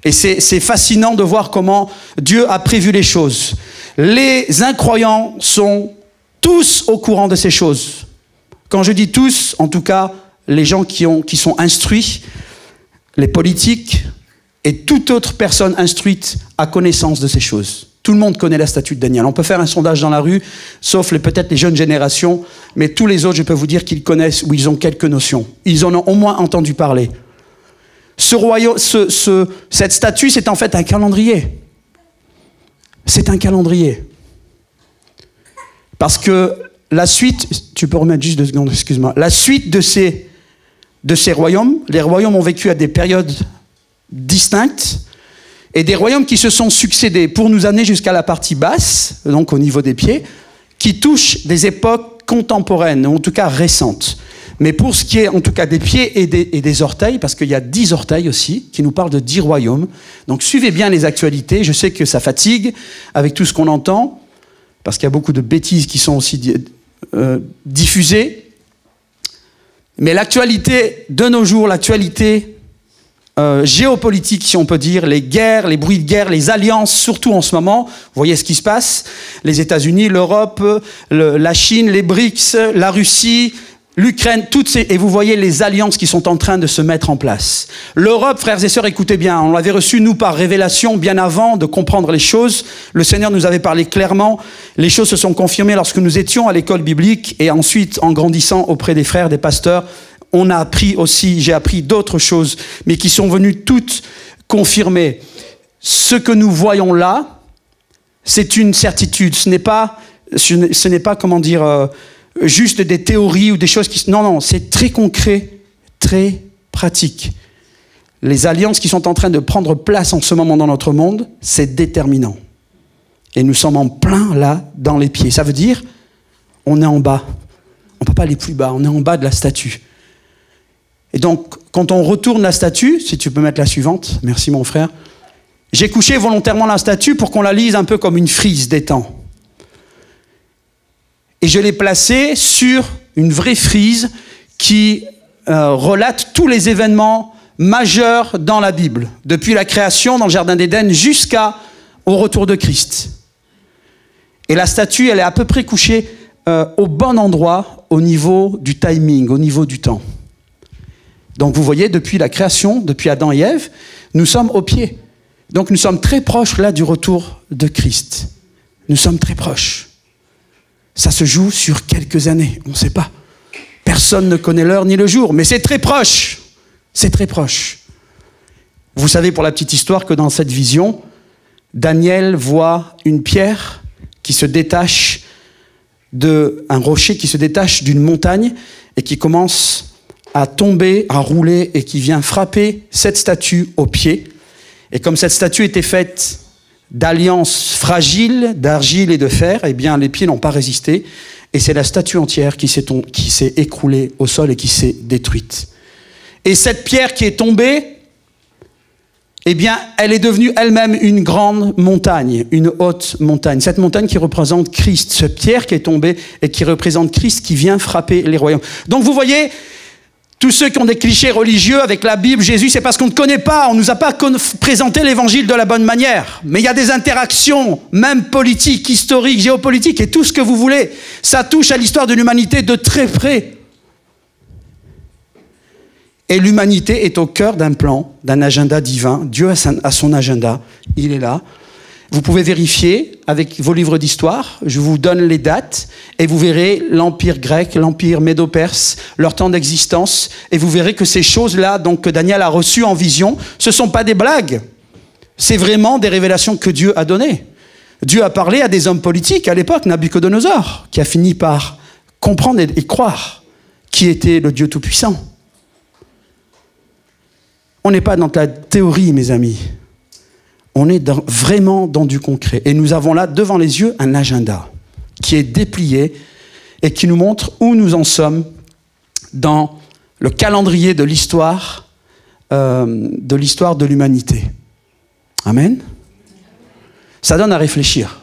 Et c'est fascinant de voir comment Dieu a prévu les choses. Les incroyants sont tous au courant de ces choses. Quand je dis tous, en tout cas, les gens qui sont instruits, les politiques et toute autre personne instruite a connaissance de ces choses. Tout le monde connaît la statue de Daniel. On peut faire un sondage dans la rue, sauf peut-être les jeunes générations, mais tous les autres, je peux vous dire qu'ils connaissent ou ils ont quelques notions. Ils en ont au moins entendu parler. Cette statue, c'est en fait un calendrier. C'est un calendrier. Parce que la suite, tu peux remettre juste 2 secondes, excuse-moi. La suite de ces royaumes, les royaumes ont vécu à des périodes distinctes, et des royaumes qui se sont succédés pour nous amener jusqu'à la partie basse, donc au niveau des pieds, qui touchent des époques contemporaines, ou en tout cas récentes. Mais pour ce qui est en tout cas des pieds et des orteils, parce qu'il y a 10 orteils aussi, qui nous parlent de 10 royaumes. Donc suivez bien les actualités, je sais que ça fatigue avec tout ce qu'on entend, parce qu'il y a beaucoup de bêtises qui sont aussi diffusées. Mais l'actualité de nos jours, l'actualité géopolitique, si on peut dire, les guerres, les bruits de guerre, les alliances, surtout en ce moment, vous voyez ce qui se passe, les États-Unis, l'Europe, la Chine, les BRICS, la Russie, l'Ukraine, et vous voyez les alliances qui sont en train de se mettre en place. L'Europe, frères et sœurs, écoutez bien, on l'avait reçu, nous, par révélation, bien avant de comprendre les choses. Le Seigneur nous avait parlé clairement. Les choses se sont confirmées lorsque nous étions à l'école biblique, et ensuite, en grandissant auprès des frères, des pasteurs, on a appris aussi, j'ai appris d'autres choses, mais qui sont venues toutes confirmer. Ce que nous voyons là, c'est une certitude. Ce n'est pas, comment dire, juste des théories ou des choses qui... Non, c'est très concret, très pratique. Les alliances qui sont en train de prendre place en ce moment dans notre monde, c'est déterminant. Et nous sommes en plein là, dans les pieds. Ça veut dire, on est en bas. On ne peut pas aller plus bas, on est en bas de la statue. Et donc, quand on retourne la statue, si tu peux mettre la suivante, merci mon frère, j'ai couché volontairement la statue pour qu'on la lise un peu comme une frise des temps. Et je l'ai placée sur une vraie frise qui relate tous les événements majeurs dans la Bible, depuis la création dans le Jardin d'Éden jusqu'au retour de Christ. Et la statue, elle est à peu près couchée au bon endroit, au niveau du timing, au niveau du temps. Donc vous voyez, depuis la création, depuis Adam et Ève, nous sommes au pied. Donc nous sommes très proches là du retour de Christ. Nous sommes très proches. Ça se joue sur quelques années, on ne sait pas. Personne ne connaît l'heure ni le jour, mais c'est très proche. C'est très proche. Vous savez pour la petite histoire que dans cette vision, Daniel voit une pierre qui se détache un rocher qui se détache d'une montagne et qui commence à tomber, à rouler et qui vient frapper cette statue au pied. Et comme cette statue était faite d'alliances fragiles, d'argile et de fer, eh bien les pieds n'ont pas résisté et c'est la statue entière qui s'est écroulée au sol et qui s'est détruite. Et cette pierre qui est tombée, eh bien elle est devenue elle-même une grande montagne, une haute montagne. Cette montagne qui représente Christ, cette pierre qui est tombée et qui représente Christ qui vient frapper les royaumes. Donc vous voyez, tous ceux qui ont des clichés religieux avec la Bible, Jésus, c'est parce qu'on ne connaît pas, on ne nous a pas présenté l'évangile de la bonne manière. Mais il y a des interactions, même politiques, historiques, géopolitiques, et tout ce que vous voulez. Ça touche à l'histoire de l'humanité de très près. Et l'humanité est au cœur d'un plan, d'un agenda divin. Dieu a son agenda, il est là. Vous pouvez vérifier avec vos livres d'histoire, je vous donne les dates, et vous verrez l'Empire grec, l'Empire médo-perse, leur temps d'existence, et vous verrez que ces choses-là, donc, que Daniel a reçues en vision, ce ne sont pas des blagues. C'est vraiment des révélations que Dieu a données. Dieu a parlé à des hommes politiques à l'époque, Nabuchodonosor, qui a fini par comprendre et croire qui était le Dieu Tout-Puissant. On n'est pas dans la théorie, mes amis. On est vraiment dans du concret. Et nous avons là, devant les yeux, un agenda qui est déplié et qui nous montre où nous en sommes dans le calendrier de l'histoire de l'humanité. Amen. Ça donne à réfléchir.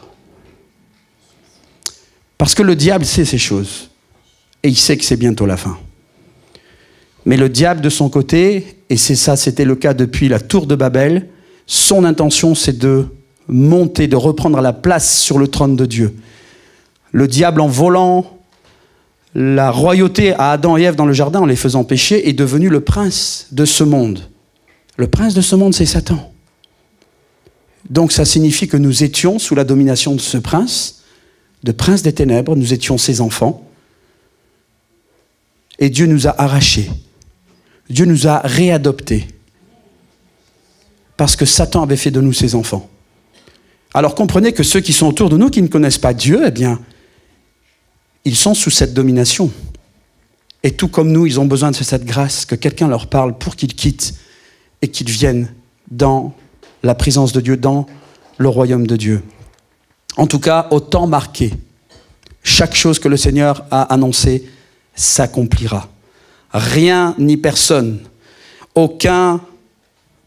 Parce que le diable sait ces choses. Et il sait que c'est bientôt la fin. Mais le diable, de son côté, et c'était le cas depuis la tour de Babel, son intention, c'est de monter, de reprendre la place sur le trône de Dieu. Le diable, en volant la royauté à Adam et Ève dans le jardin, en les faisant pécher, est devenu le prince de ce monde. Le prince de ce monde, c'est Satan. Donc ça signifie que nous étions sous la domination de ce prince, de prince des ténèbres, nous étions ses enfants. Et Dieu nous a arrachés. Dieu nous a réadoptés. Parce que Satan avait fait de nous ses enfants. Alors comprenez que ceux qui sont autour de nous, qui ne connaissent pas Dieu, eh bien, ils sont sous cette domination. Et tout comme nous, ils ont besoin de cette grâce, que quelqu'un leur parle pour qu'ils quittent et qu'ils viennent dans la présence de Dieu, dans le royaume de Dieu. En tout cas, au temps marqué, chaque chose que le Seigneur a annoncée s'accomplira. Rien ni personne, aucun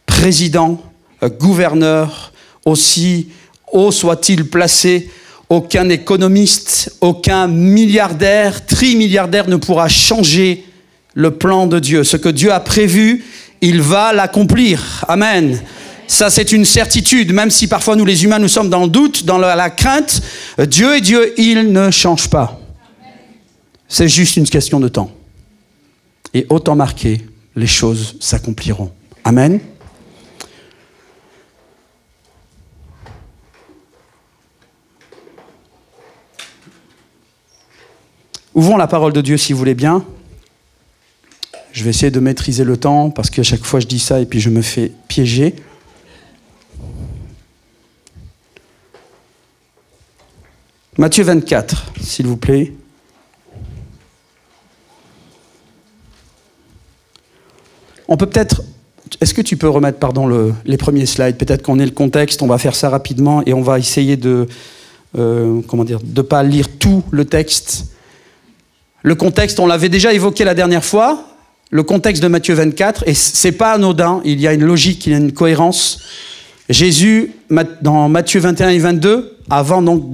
président, gouverneur, aussi haut soit-il placé, aucun économiste, aucun milliardaire, trimilliardaire ne pourra changer le plan de Dieu. Ce que Dieu a prévu, il va l'accomplir. Amen. Ça, c'est une certitude, même si parfois nous les humains, nous sommes dans le doute, dans la crainte. Dieu est Dieu, il ne change pas. C'est juste une question de temps. Et au temps marqué, les choses s'accompliront. Amen. Ouvrons la parole de Dieu si vous voulez bien. Je vais essayer de maîtriser le temps parce qu'à chaque fois je dis ça et puis je me fais piéger. Matthieu 24, s'il vous plaît. On peut peut-être... Est-ce que tu peux remettre, les premiers slides? Peut-être qu'on ait le contexte, on va faire ça rapidement et on va essayer de ne pas lire tout le texte. Le contexte, on l'avait déjà évoqué la dernière fois, le contexte de Matthieu 24, et c'est pas anodin, il y a une logique, il y a une cohérence. Jésus, dans Matthieu 21 et 22, avant donc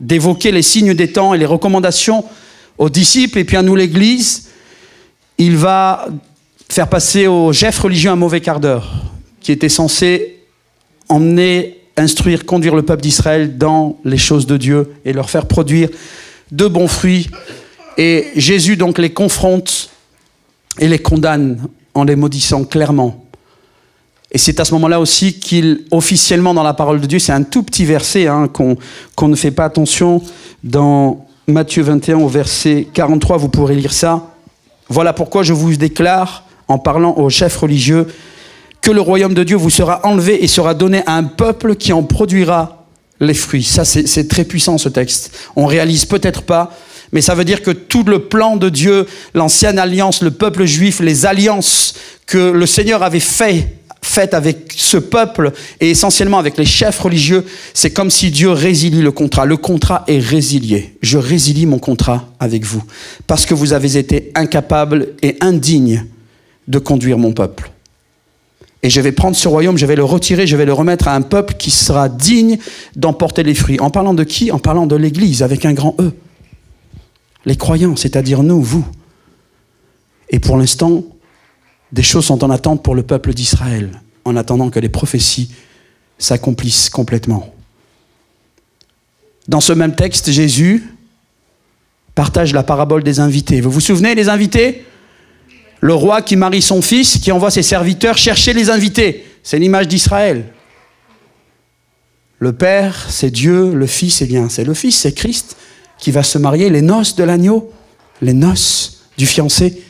d'évoquer les signes des temps et les recommandations aux disciples et puis à nous l'Église, il va faire passer au chef religieux un mauvais quart d'heure, qui était censé emmener, instruire, conduire le peuple d'Israël dans les choses de Dieu et leur faire produire de bons fruits. Et Jésus donc les confronte et les condamne en les maudissant clairement. Et c'est à ce moment-là aussi qu'il, officiellement dans la parole de Dieu, c'est un tout petit verset qu'on ne fait pas attention, dans Matthieu 21 au verset 43, vous pourrez lire ça. Voilà pourquoi je vous déclare, en parlant aux chefs religieux, que le royaume de Dieu vous sera enlevé et sera donné à un peuple qui en produira les fruits. Ça, c'est très puissant ce texte. On réalise peut-être pas, mais ça veut dire que tout le plan de Dieu, l'ancienne alliance, le peuple juif, les alliances que le Seigneur avait faites avec ce peuple et essentiellement avec les chefs religieux, c'est comme si Dieu résilie le contrat. Le contrat est résilié. Je résilie mon contrat avec vous parce que vous avez été incapables et indignes de conduire mon peuple. Et je vais prendre ce royaume, je vais le retirer, je vais le remettre à un peuple qui sera digne d'emporter les fruits. En parlant de qui? En parlant de l'Église, avec un grand E. Les croyants, c'est-à-dire nous, vous. Et pour l'instant, des choses sont en attente pour le peuple d'Israël, en attendant que les prophéties s'accomplissent complètement. Dans ce même texte, Jésus partage la parabole des invités. Vous vous souvenez, les invités? Le roi qui marie son fils, qui envoie ses serviteurs chercher les invités. C'est l'image d'Israël. Le Père, c'est Dieu. Le Fils, eh bien, c'est le Fils, c'est Christ, qui va se marier. Les noces de l'agneau, les noces du fiancé.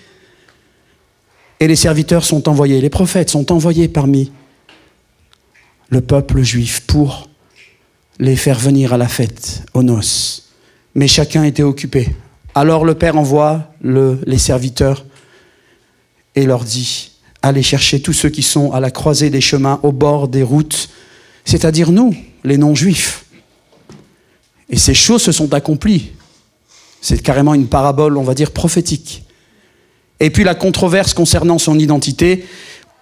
Et les serviteurs sont envoyés, les prophètes sont envoyés parmi le peuple juif pour les faire venir à la fête, aux noces. Mais chacun était occupé. Alors le Père envoie les serviteurs et leur dit, allez chercher tous ceux qui sont à la croisée des chemins, au bord des routes, c'est-à-dire nous, les non-juifs. Et ces choses se sont accomplies. C'est carrément une parabole, on va dire, prophétique. Et puis la controverse concernant son identité,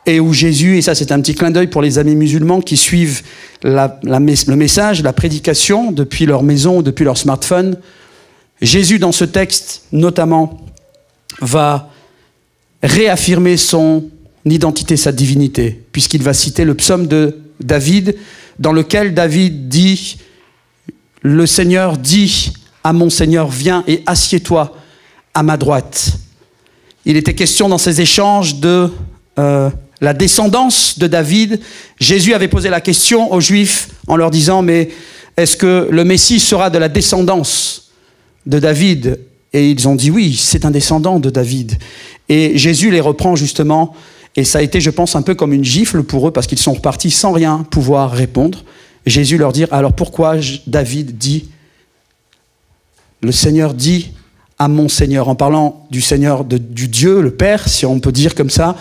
et où Jésus, et ça c'est un petit clin d'œil pour les amis musulmans qui suivent le message, la prédication depuis leur maison, depuis leur smartphone, Jésus dans ce texte notamment va réaffirmer son identité, sa divinité, puisqu'il va citer le psaume de David, dans lequel David dit, le Seigneur dit à mon Seigneur, viens et assieds-toi à ma droite. Il était question dans ces échanges de la descendance de David. Jésus avait posé la question aux Juifs en leur disant, mais est-ce que le Messie sera de la descendance de David? Et ils ont dit oui, c'est un descendant de David. Et Jésus les reprend justement, et ça a été, je pense, un peu comme une gifle pour eux, parce qu'ils sont repartis sans rien pouvoir répondre. Jésus leur dit, alors pourquoi David dit, le Seigneur dit à mon Seigneur, en parlant du Seigneur, du Dieu, le Père, si on peut dire comme ça,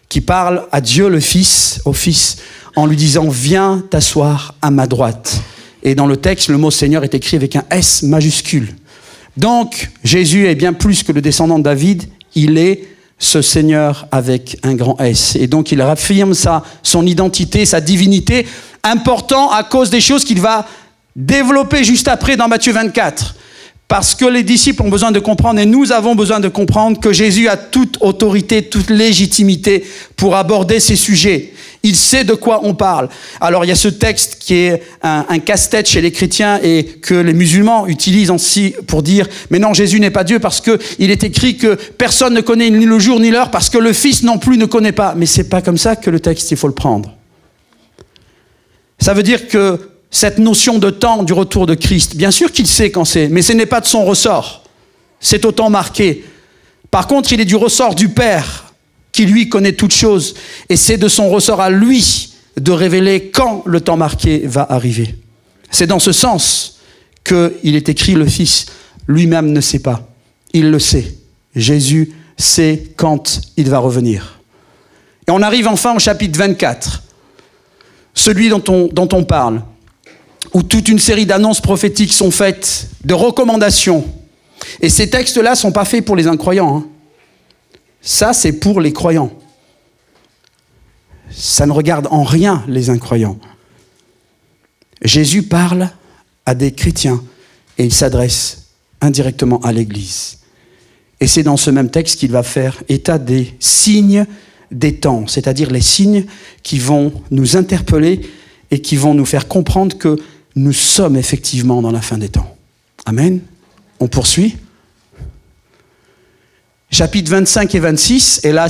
qui parle à Dieu le Fils, au Fils, en lui disant, viens t'asseoir à ma droite. Et dans le texte, le mot Seigneur est écrit avec un S majuscule. Donc, Jésus est bien plus que le descendant de David, il est ce Seigneur avec un grand S. Et donc, il affirme son identité, sa divinité, important à cause des choses qu'il va développer juste après dans Matthieu 24. Parce que les disciples ont besoin de comprendre, et nous avons besoin de comprendre que Jésus a toute autorité, toute légitimité pour aborder ces sujets. Il sait de quoi on parle. Alors il y a ce texte qui est un casse-tête chez les chrétiens et que les musulmans utilisent aussi pour dire « Mais non, Jésus n'est pas Dieu parce qu'il est écrit que personne ne connaît ni le jour ni l'heure parce que le Fils non plus ne connaît pas. » Mais c'est pas comme ça que le texte, il faut le prendre. Ça veut dire que cette notion de temps du retour de Christ, bien sûr qu'il sait quand c'est, mais ce n'est pas de son ressort. C'est au temps marqué. Par contre, il est du ressort du Père, qui lui connaît toutes choses. Et c'est de son ressort à lui de révéler quand le temps marqué va arriver. C'est dans ce sens qu'il est écrit, le Fils lui-même ne sait pas. Il le sait. Jésus sait quand il va revenir. Et on arrive enfin au chapitre 24, celui dont on parle, où toute une série d'annonces prophétiques sont faites, de recommandations. Et ces textes-là ne sont pas faits pour les incroyants, hein. Ça, c'est pour les croyants. Ça ne regarde en rien les incroyants. Jésus parle à des chrétiens et il s'adresse indirectement à l'Église. Et c'est dans ce même texte qu'il va faire état des signes des temps, c'est-à-dire les signes qui vont nous interpeller et qui vont nous faire comprendre que nous sommes effectivement dans la fin des temps. Amen. On poursuit. Chapitres 25 et 26, et là,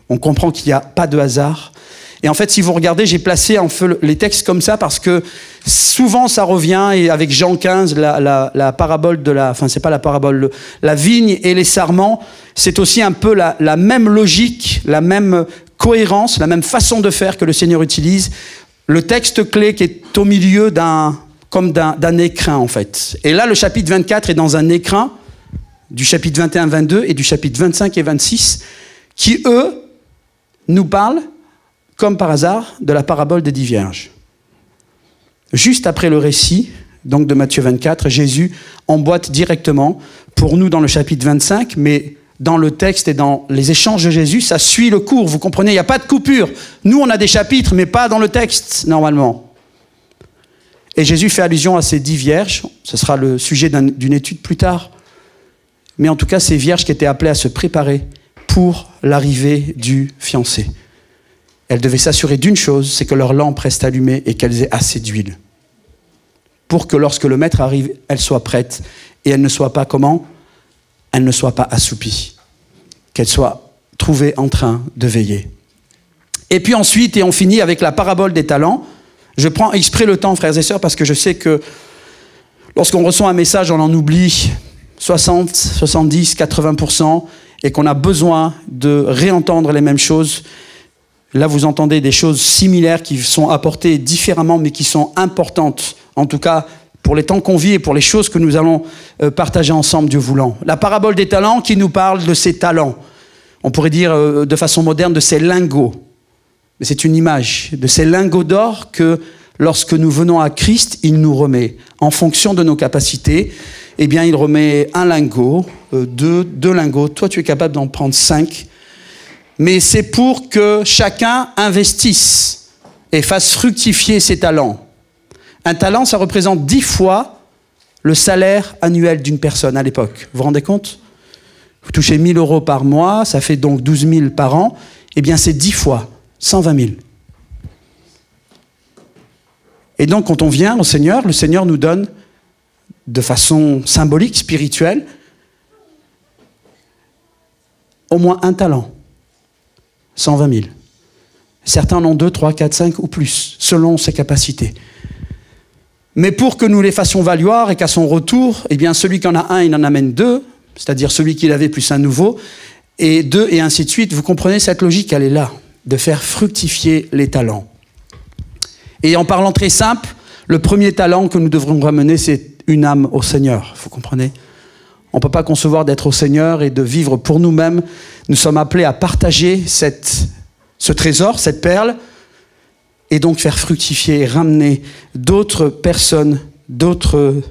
on comprend qu'il n'y a pas de hasard. Et en fait, si vous regardez, j'ai placé en feu les textes comme ça parce que souvent ça revient, et avec Jean 15, la parabole c'est pas la parabole, la vigne et les sarments, c'est aussi un peu la même logique, la même cohérence, la même façon de faire que le Seigneur utilise. Le texte clé qui est au milieu d'un écrin, en fait. Et là, le chapitre 24 est dans un écrin, du chapitre 21, 22 et du chapitre 25 et 26, qui, eux, nous parlent, comme par hasard, de la parabole des 10 vierges. Juste après le récit, donc de Matthieu 24, Jésus emboîte directement, pour nous dans le chapitre 25, mais dans le texte et dans les échanges de Jésus, ça suit le cours, vous comprenez, il n'y a pas de coupure. Nous, on a des chapitres, mais pas dans le texte, normalement. Et Jésus fait allusion à ces 10 vierges, ce sera le sujet d'une étude plus tard, mais en tout cas, ces vierges qui étaient appelées à se préparer pour l'arrivée du fiancé. Elles devaient s'assurer d'une chose, c'est que leur lampe reste allumée et qu'elles aient assez d'huile. Pour que lorsque le maître arrive, elles soient prêtes et elles ne soient pas comment ? Elles ne soient pas assoupies. Qu'elles soient trouvées en train de veiller. Et puis ensuite, et on finit avec la parabole des talents. Je prends exprès le temps, frères et sœurs, parce que je sais que lorsqu'on reçoit un message, on en oublie 60, 70, 80%, et qu'on a besoin de réentendre les mêmes choses. Là, vous entendez des choses similaires qui sont apportées différemment, mais qui sont importantes, en tout cas pour les temps qu'on vit et pour les choses que nous allons partager ensemble, Dieu voulant. La parabole des talents qui nous parle de ces talents. On pourrait dire de façon moderne de ces lingots. Mais c'est une image de ces lingots d'or que lorsque nous venons à Christ, il nous remet. En fonction de nos capacités, eh bien, il remet un lingot, deux lingots. Toi, tu es capable d'en prendre 5. Mais c'est pour que chacun investisse et fasse fructifier ses talents. Un talent, ça représente 10 fois le salaire annuel d'une personne à l'époque. Vous vous rendez compte ? Vous touchez 1 000 euros par mois, ça fait donc 12 000 par an. Eh bien, c'est 10 fois 120 000. Et donc, quand on vient au Seigneur, le Seigneur nous donne de façon symbolique, spirituelle, au moins un talent, 120 000. Certains en ont 2, 3, 4, 5 ou plus, selon ses capacités. Mais pour que nous les fassions valoir et qu'à son retour, eh bien, celui qui en a un, il en amène 2, c'est-à-dire celui qui l'avait plus un nouveau, et 2, et ainsi de suite. Vous comprenez, cette logique, elle est là, de faire fructifier les talents. Et en parlant très simple, le premier talent que nous devrons ramener, c'est une âme au Seigneur. Vous comprenez ? On ne peut pas concevoir d'être au Seigneur et de vivre pour nous-mêmes. Nous sommes appelés à partager ce trésor, cette perle, et donc faire fructifier et ramener d'autres personnes, d'autres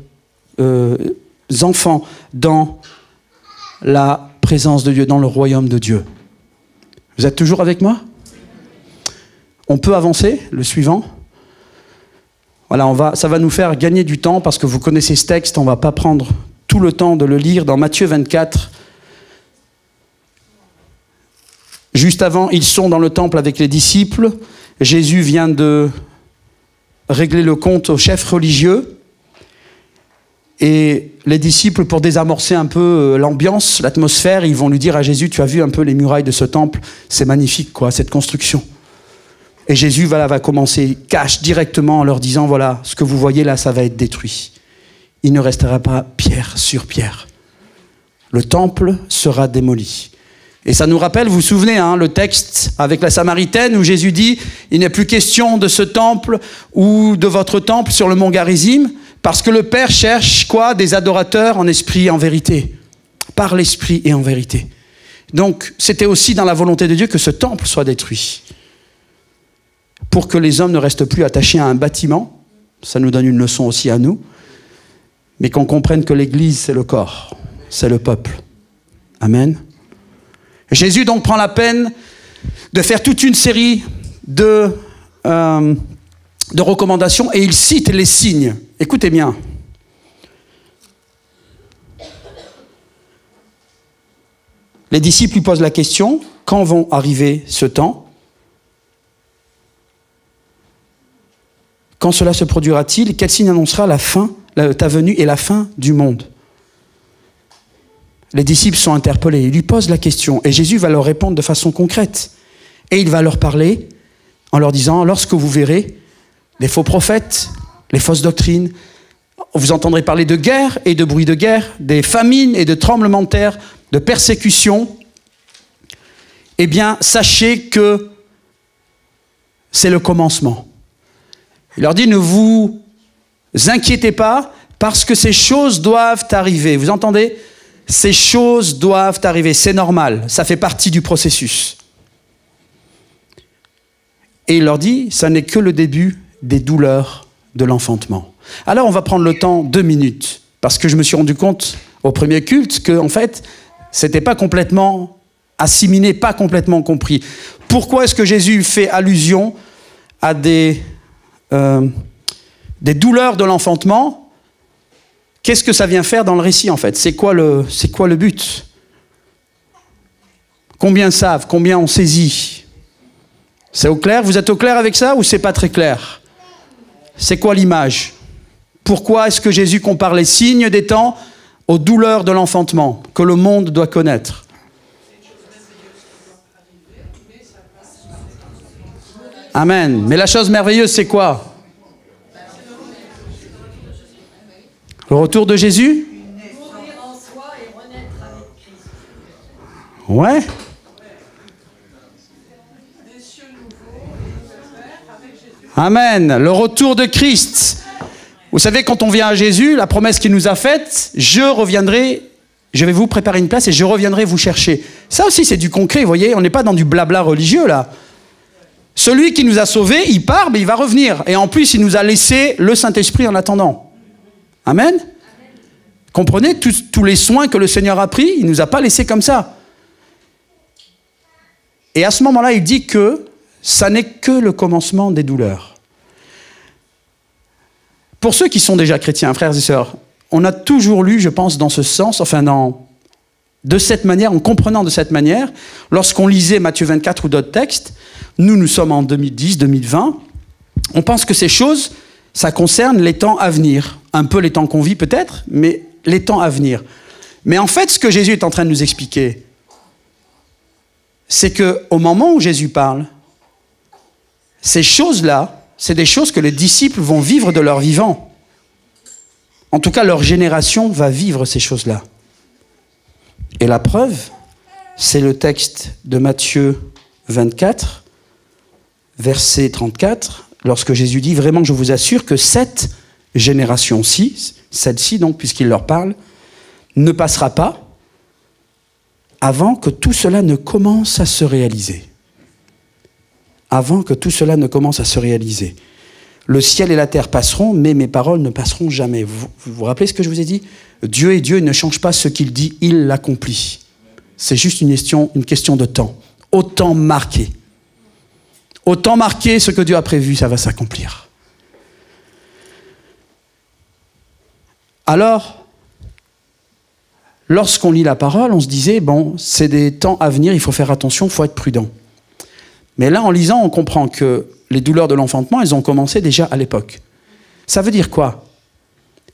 enfants dans la présence de Dieu, dans le royaume de Dieu. Vous êtes toujours avec moi ? On peut avancer, le suivant. Voilà, ça va nous faire gagner du temps parce que vous connaissez ce texte, on ne va pas prendre tout le temps de le lire dans Matthieu 24. Juste avant, ils sont dans le temple avec les disciples. Jésus vient de régler le compte aux chefs religieux. Et les disciples, pour désamorcer un peu l'ambiance, l'atmosphère, ils vont lui dire à Jésus, tu as vu un peu les murailles de ce temple, c'est magnifique, quoi, cette construction. Et Jésus va commencer cash directement en leur disant, voilà, ce que vous voyez là, ça va être détruit. Il ne restera pas pierre sur pierre. Le temple sera démoli. Et ça nous rappelle, vous vous souvenez, le texte avec la Samaritaine où Jésus dit « Il n'est plus question de ce temple ou de votre temple sur le mont Garizim, parce que le Père cherche quoi ? Des adorateurs en esprit et en vérité. Par l'esprit et en vérité. » Donc, c'était aussi dans la volonté de Dieu que ce temple soit détruit. Pour que les hommes ne restent plus attachés à un bâtiment, ça nous donne une leçon aussi à nous, mais qu'on comprenne que l'Église, c'est le corps, c'est le peuple. Amen. Jésus donc prend la peine de faire toute une série de recommandations et il cite les signes. Écoutez bien. Les disciples lui posent la question, quand vont arriver ce temps ? Quand cela se produira-t-il ? Quel signe annoncera ta venue et la fin du monde ? Les disciples sont interpellés, ils lui posent la question et Jésus va leur répondre de façon concrète. Et il va leur parler en leur disant, lorsque vous verrez les faux prophètes, les fausses doctrines, vous entendrez parler de guerre et de bruit de guerre, des famines et de tremblements de terre, de persécutions, eh bien, sachez que c'est le commencement. Il leur dit, ne vous inquiétez pas parce que ces choses doivent arriver. Vous entendez ? Ces choses doivent arriver, c'est normal, ça fait partie du processus. Et il leur dit, ça n'est que le début des douleurs de l'enfantement. Alors on va prendre le temps 2 minutes, parce que je me suis rendu compte au premier culte qu'en fait, c'était pas complètement assimilé, pas complètement compris. Pourquoi est-ce que Jésus fait allusion à des douleurs de l'enfantement ? Qu'est-ce que ça vient faire dans le récit, en fait ? C'est quoi le but ? Combien savent ? Combien ont saisi ? C'est au clair ? Vous êtes au clair avec ça ou c'est pas très clair ? C'est quoi l'image ? Pourquoi est-ce que Jésus compare les signes des temps aux douleurs de l'enfantement que le monde doit connaître ? Amen. Mais la chose merveilleuse, c'est quoi ? Le retour de Jésus ? Ouais. Amen. Le retour de Christ. Vous savez, quand on vient à Jésus, la promesse qu'il nous a faite, je reviendrai, je vais vous préparer une place et je reviendrai vous chercher. Ça aussi, c'est du concret, vous voyez, on n'est pas dans du blabla religieux, là. Celui qui nous a sauvés, il part, mais il va revenir. Et en plus, il nous a laissé le Saint-Esprit en attendant. Amen. Comprenez tous les soins que le Seigneur a pris, il ne nous a pas laissés comme ça. Et à ce moment-là, il dit que ça n'est que le commencement des douleurs. Pour ceux qui sont déjà chrétiens, frères et sœurs, on a toujours lu, je pense, dans ce sens, de cette manière, en comprenant de cette manière, lorsqu'on lisait Matthieu 24 ou d'autres textes, nous sommes en 2010, 2020, on pense que ces choses, ça concerne les temps à venir, un peu les temps qu'on vit peut-être, mais les temps à venir. Mais en fait, ce que Jésus est en train de nous expliquer, c'est qu'au moment où Jésus parle, ces choses-là, c'est des choses que les disciples vont vivre de leur vivant. En tout cas, leur génération va vivre ces choses-là. Et la preuve, c'est le texte de Matthieu 24, verset 34, lorsque Jésus dit « Vraiment, je vous assure que cette génération-ci, celle-ci donc, puisqu'il leur parle, ne passera pas avant que tout cela ne commence à se réaliser. » Avant que tout cela ne commence à se réaliser. Le ciel et la terre passeront, mais mes paroles ne passeront jamais. Vous vous rappelez ce que je vous ai dit? Dieu est Dieu, il ne change pas ce qu'il dit, il l'accomplit. C'est juste une question de temps. Autant marqué. Autant marqué, ce que Dieu a prévu, ça va s'accomplir. Alors, lorsqu'on lit la parole, on se disait, bon, c'est des temps à venir, il faut faire attention, il faut être prudent. Mais là, en lisant, on comprend que les douleurs de l'enfantement, elles ont commencé déjà à l'époque. Ça veut dire quoi?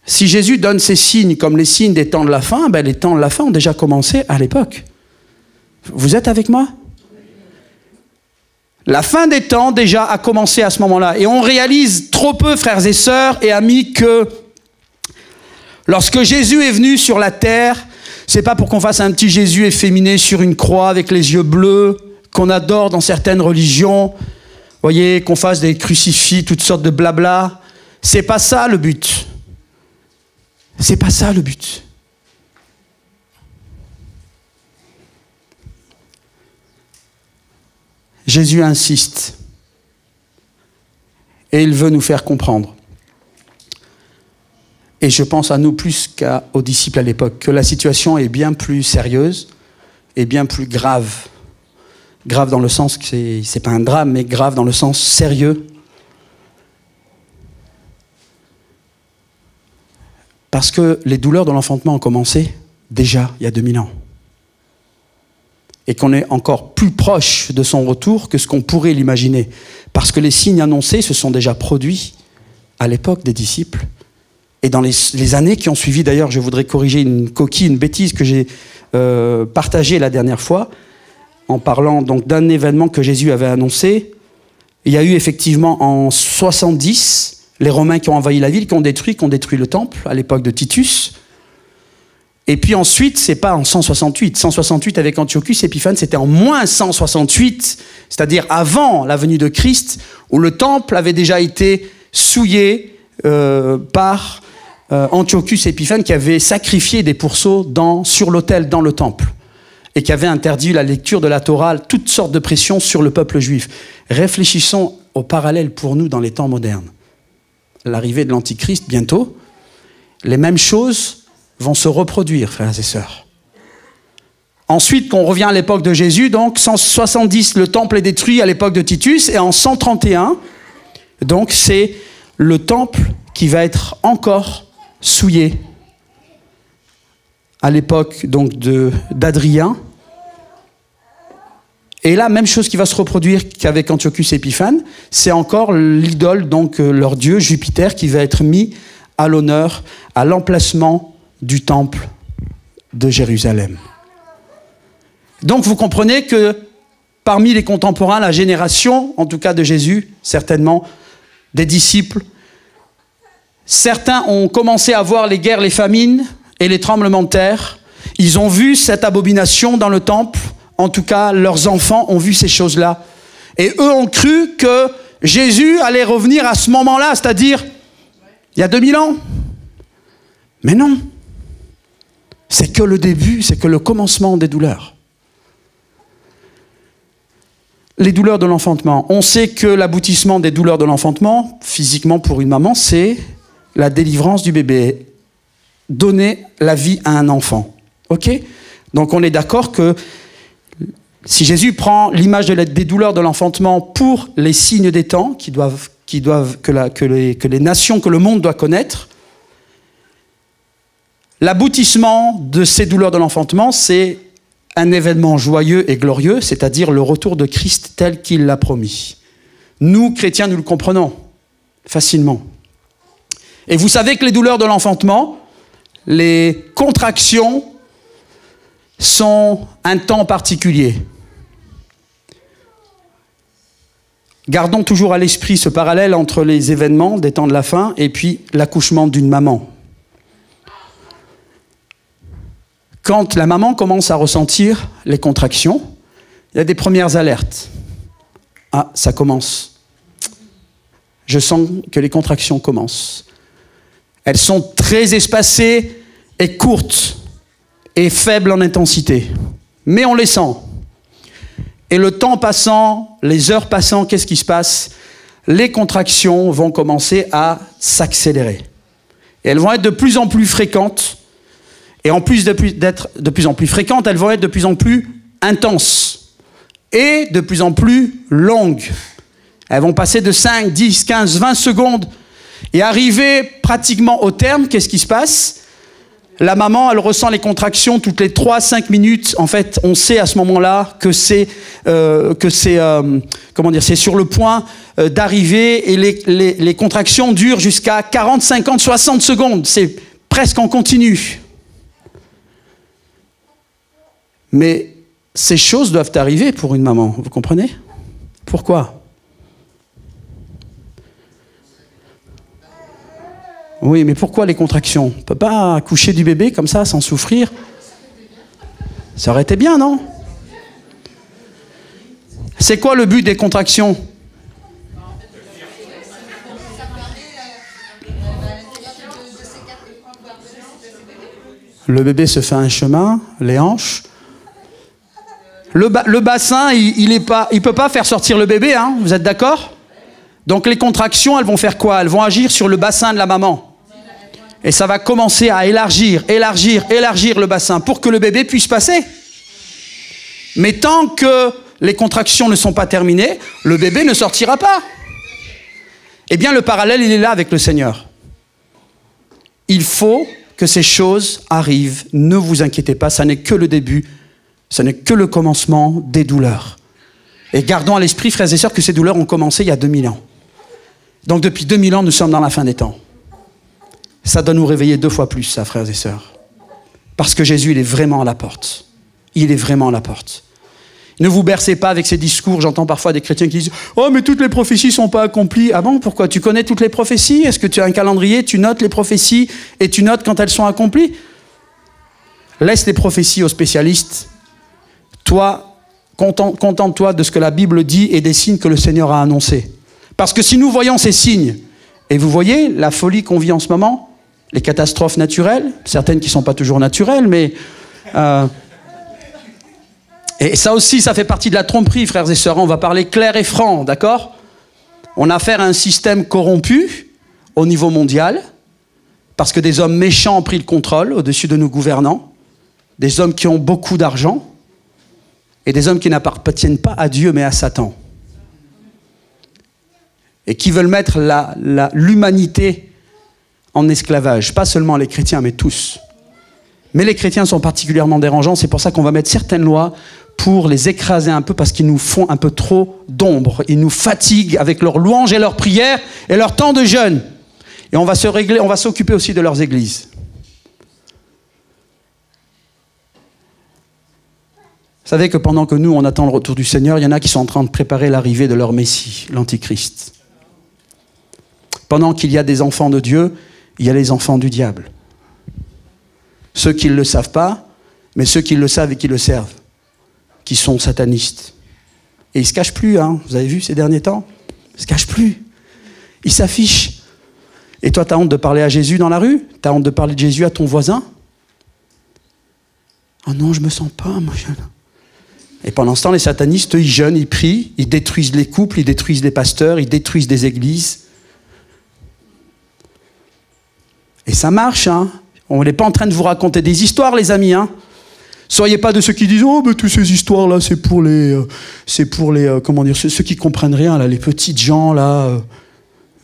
Si Jésus donne ces signes comme les signes des temps de la fin, ben les temps de la fin ont déjà commencé à l'époque. Vous êtes avec moi? La fin des temps déjà a commencé à ce moment-là. Et on réalise trop peu, frères et sœurs et amis, que lorsque Jésus est venu sur la terre, c'est pas pour qu'on fasse un petit Jésus efféminé sur une croix avec les yeux bleus, qu'on adore dans certaines religions, voyez, qu'on fasse des crucifix, toutes sortes de blabla. C'est pas ça le but. C'est pas ça le but. Jésus insiste. Et il veut nous faire comprendre. Et je pense à nous plus qu'aux disciples à l'époque, que la situation est bien plus sérieuse et bien plus grave. Grave dans le sens que c'est pas un drame, mais grave dans le sens sérieux. Parce que les douleurs de l'enfantement ont commencé déjà il y a 2000 ans. Et qu'on est encore plus proche de son retour que ce qu'on pourrait l'imaginer. Parce que les signes annoncés se sont déjà produits à l'époque des disciples. Et dans les années qui ont suivi, d'ailleurs, je voudrais corriger une coquille, une bêtise que j'ai partagée la dernière fois, en parlant donc d'un événement que Jésus avait annoncé. Il y a eu effectivement en 70 les Romains qui ont envahi la ville, qui ont détruit le temple à l'époque de Titus. Et puis ensuite, c'est pas en 168. 168 avec Antiochus Épiphane, c'était en moins 168, c'est-à-dire avant la venue de Christ, où le temple avait déjà été souillé par Antiochus Épiphane, qui avait sacrifié des pourceaux sur l'autel, dans le temple, et qui avait interdit la lecture de la Torah, toutes sortes de pressions sur le peuple juif. Réfléchissons au parallèle pour nous dans les temps modernes. L'arrivée de l'Antichrist bientôt, les mêmes choses vont se reproduire, frères et sœurs. Ensuite, qu'on revient à l'époque de Jésus, donc 170, le temple est détruit à l'époque de Titus, et en 131, donc c'est le temple qui va être encore souillé à l'époque donc d'Adrien. Et là, même chose qui va se reproduire qu'avec Antiochus Épiphane, c'est encore l'idole, donc leur dieu Jupiter, qui va être mis à l'honneur, à l'emplacement du temple de Jérusalem. Donc vous comprenez que parmi les contemporains, la génération, en tout cas de Jésus, certainement, des disciples, certains ont commencé à voir les guerres, les famines et les tremblements de terre. Ils ont vu cette abomination dans le temple. En tout cas, leurs enfants ont vu ces choses-là. Et eux ont cru que Jésus allait revenir à ce moment-là, c'est-à-dire il y a 2000 ans. Mais non. C'est que le début, c'est que le commencement des douleurs. Les douleurs de l'enfantement. On sait que l'aboutissement des douleurs de l'enfantement, physiquement pour une maman, c'est la délivrance du bébé. Donner la vie à un enfant. Ok ? Donc on est d'accord que si Jésus prend l'image des douleurs de l'enfantement pour les signes des temps que les nations, que le monde doit connaître, l'aboutissement de ces douleurs de l'enfantement, c'est un événement joyeux et glorieux, c'est-à-dire le retour de Christ tel qu'il l'a promis. Nous, chrétiens, nous le comprenons facilement. Et vous savez que les douleurs de l'enfantement, les contractions sont un temps particulier. Gardons toujours à l'esprit ce parallèle entre les événements des temps de la fin et puis l'accouchement d'une maman. Quand la maman commence à ressentir les contractions, il y a des premières alertes. Ah, ça commence. Je sens que les contractions commencent. Elles sont très espacées et courtes et faibles en intensité. Mais on les sent. Et le temps passant, les heures passant, qu'est-ce qui se passe? Les contractions vont commencer à s'accélérer. Et elles vont être de plus en plus fréquentes. Et en plus d'être de plus en plus fréquentes, elles vont être de plus en plus intenses. Et de plus en plus longues. Elles vont passer de 5, 10, 15, 20 secondes. Et arriver pratiquement au terme, qu'est-ce qui se passe? La maman, elle ressent les contractions toutes les 3-5 minutes. En fait, on sait à ce moment-là que c'est sur le point d'arriver. Et les contractions durent jusqu'à 40, 50, 60 secondes. C'est presque en continu. Mais ces choses doivent arriver pour une maman, vous comprenez? Pourquoi? Oui, mais pourquoi les contractions? On ne peut pas accoucher du bébé comme ça, sans souffrir. Ça aurait été bien, non? C'est quoi le but des contractions? Le bébé se fait un chemin, les hanches. Le bassin, il peut pas faire sortir le bébé, hein, vous êtes d'accord? Donc les contractions, elles vont faire quoi? Elles vont agir sur le bassin de la maman. Et ça va commencer à élargir le bassin pour que le bébé puisse passer. Mais tant que les contractions ne sont pas terminées, le bébé ne sortira pas. Eh bien, le parallèle, il est là avec le Seigneur. Il faut que ces choses arrivent. Ne vous inquiétez pas, ça n'est que le début. Ce n'est que le commencement des douleurs. Et gardons à l'esprit, frères et sœurs, que ces douleurs ont commencé il y a 2000 ans. Donc depuis 2000 ans, nous sommes dans la fin des temps. Ça doit nous réveiller 2 fois plus, ça, frères et sœurs. Parce que Jésus, il est vraiment à la porte. Il est vraiment à la porte. Ne vous bercez pas avec ces discours. J'entends parfois des chrétiens qui disent « Oh, mais toutes les prophéties ne sont pas accomplies. » Ah bon, pourquoi? Tu connais toutes les prophéties? Est-ce que tu as un calendrier? Tu notes les prophéties et tu notes quand elles sont accomplies? Laisse les prophéties aux spécialistes. Toi, contente-toi de ce que la Bible dit et des signes que le Seigneur a annoncés. Parce que si nous voyons ces signes, et vous voyez la folie qu'on vit en ce moment, les catastrophes naturelles, certaines qui ne sont pas toujours naturelles, mais... et ça aussi, ça fait partie de la tromperie, frères et sœurs. On va parler clair et franc, d'accord? On a affaire à un système corrompu au niveau mondial, parce que des hommes méchants ont pris le contrôle au-dessus de nos gouvernants, des hommes qui ont beaucoup d'argent, et des hommes qui n'appartiennent pas à Dieu, mais à Satan. Et qui veulent mettre l'humanité en esclavage. Pas seulement les chrétiens, mais tous. Mais les chrétiens sont particulièrement dérangeants. C'est pour ça qu'on va mettre certaines lois pour les écraser un peu, parce qu'ils nous font un peu trop d'ombre. Ils nous fatiguent avec leurs louanges et leurs prières et leur temps de jeûne. Et on va s'occuper aussi de leurs églises. Vous savez que pendant que nous, on attend le retour du Seigneur, il y en a qui sont en train de préparer l'arrivée de leur Messie, l'Antichrist. Pendant qu'il y a des enfants de Dieu, il y a les enfants du diable. Ceux qui ne le savent pas, mais ceux qui le savent et qui le servent, qui sont satanistes. Et ils ne se cachent plus, hein. Vous avez vu ces derniers temps? Ils ne se cachent plus. Ils s'affichent. Et toi, tu as honte de parler à Jésus dans la rue? Tu as honte de parler de Jésus à ton voisin? Oh non, je ne me sens pas, moi. Et pendant ce temps, les satanistes, ils jeûnent, ils prient, ils détruisent les couples, ils détruisent les pasteurs, ils détruisent des églises. Et ça marche, hein. On n'est pas en train de vous raconter des histoires, les amis, hein. Soyez pas de ceux qui disent « Oh, mais toutes ces histoires-là, c'est pour les comment dire, ceux qui comprennent rien, là, les petites gens, là.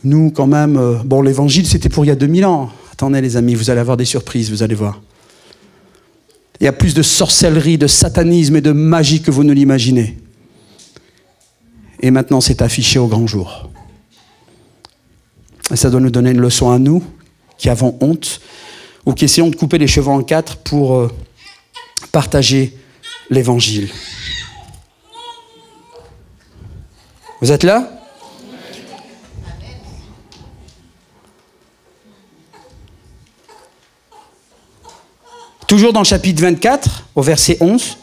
Nous, quand même, bon, l'évangile, c'était pour il y a 2000 ans. Attendez, les amis, vous allez avoir des surprises, vous allez voir. Il y a plus de sorcellerie, de satanisme et de magie que vous ne l'imaginez. Et maintenant, c'est affiché au grand jour. Et ça doit nous donner une leçon à nous, qui avons honte ou qui essayons de couper les cheveux en quatre pour partager l'évangile. Vous êtes là? Toujours dans le chapitre 24, au verset 11,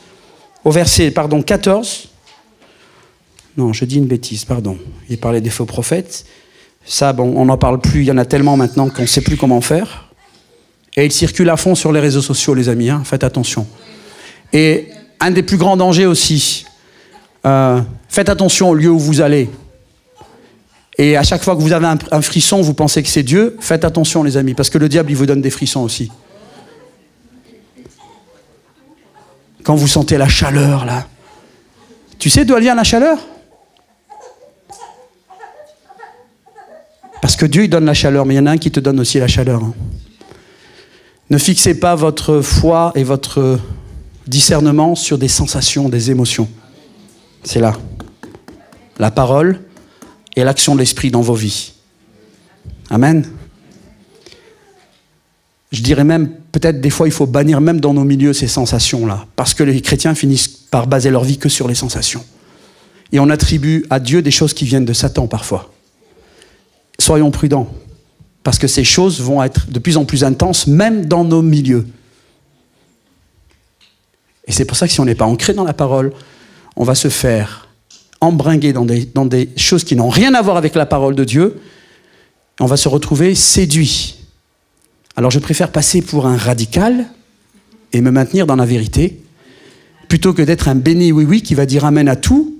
au verset 14. Non, je dis une bêtise, pardon. Il parlait des faux prophètes. Ça, bon, on n'en parle plus, il y en a tellement maintenant qu'on ne sait plus comment faire. Et il circule à fond sur les réseaux sociaux, les amis, hein, faites attention. Et un des plus grands dangers aussi, faites attention au lieu où vous allez. Et à chaque fois que vous avez un frisson, vous pensez que c'est Dieu, faites attention les amis, parce que le diable, il vous donne des frissons aussi. Quand vous sentez la chaleur, là. Tu sais d'où elle vient la chaleur? Parce que Dieu, il donne la chaleur, mais il y en a un qui te donne aussi la chaleur. Hein. Ne fixez pas votre foi et votre discernement sur des sensations, des émotions. C'est là. La parole et l'action de l'esprit dans vos vies. Amen. Je dirais même, peut-être des fois, il faut bannir même dans nos milieux ces sensations-là. Parce que les chrétiens finissent par baser leur vie que sur les sensations. Et on attribue à Dieu des choses qui viennent de Satan parfois. Soyons prudents. Parce que ces choses vont être de plus en plus intenses, même dans nos milieux. Et c'est pour ça que si on n'est pas ancré dans la parole, on va se faire embringuer dans des choses qui n'ont rien à voir avec la parole de Dieu. On va se retrouver séduit. Alors je préfère passer pour un radical et me maintenir dans la vérité, plutôt que d'être un béni oui-oui qui va dire amen à tout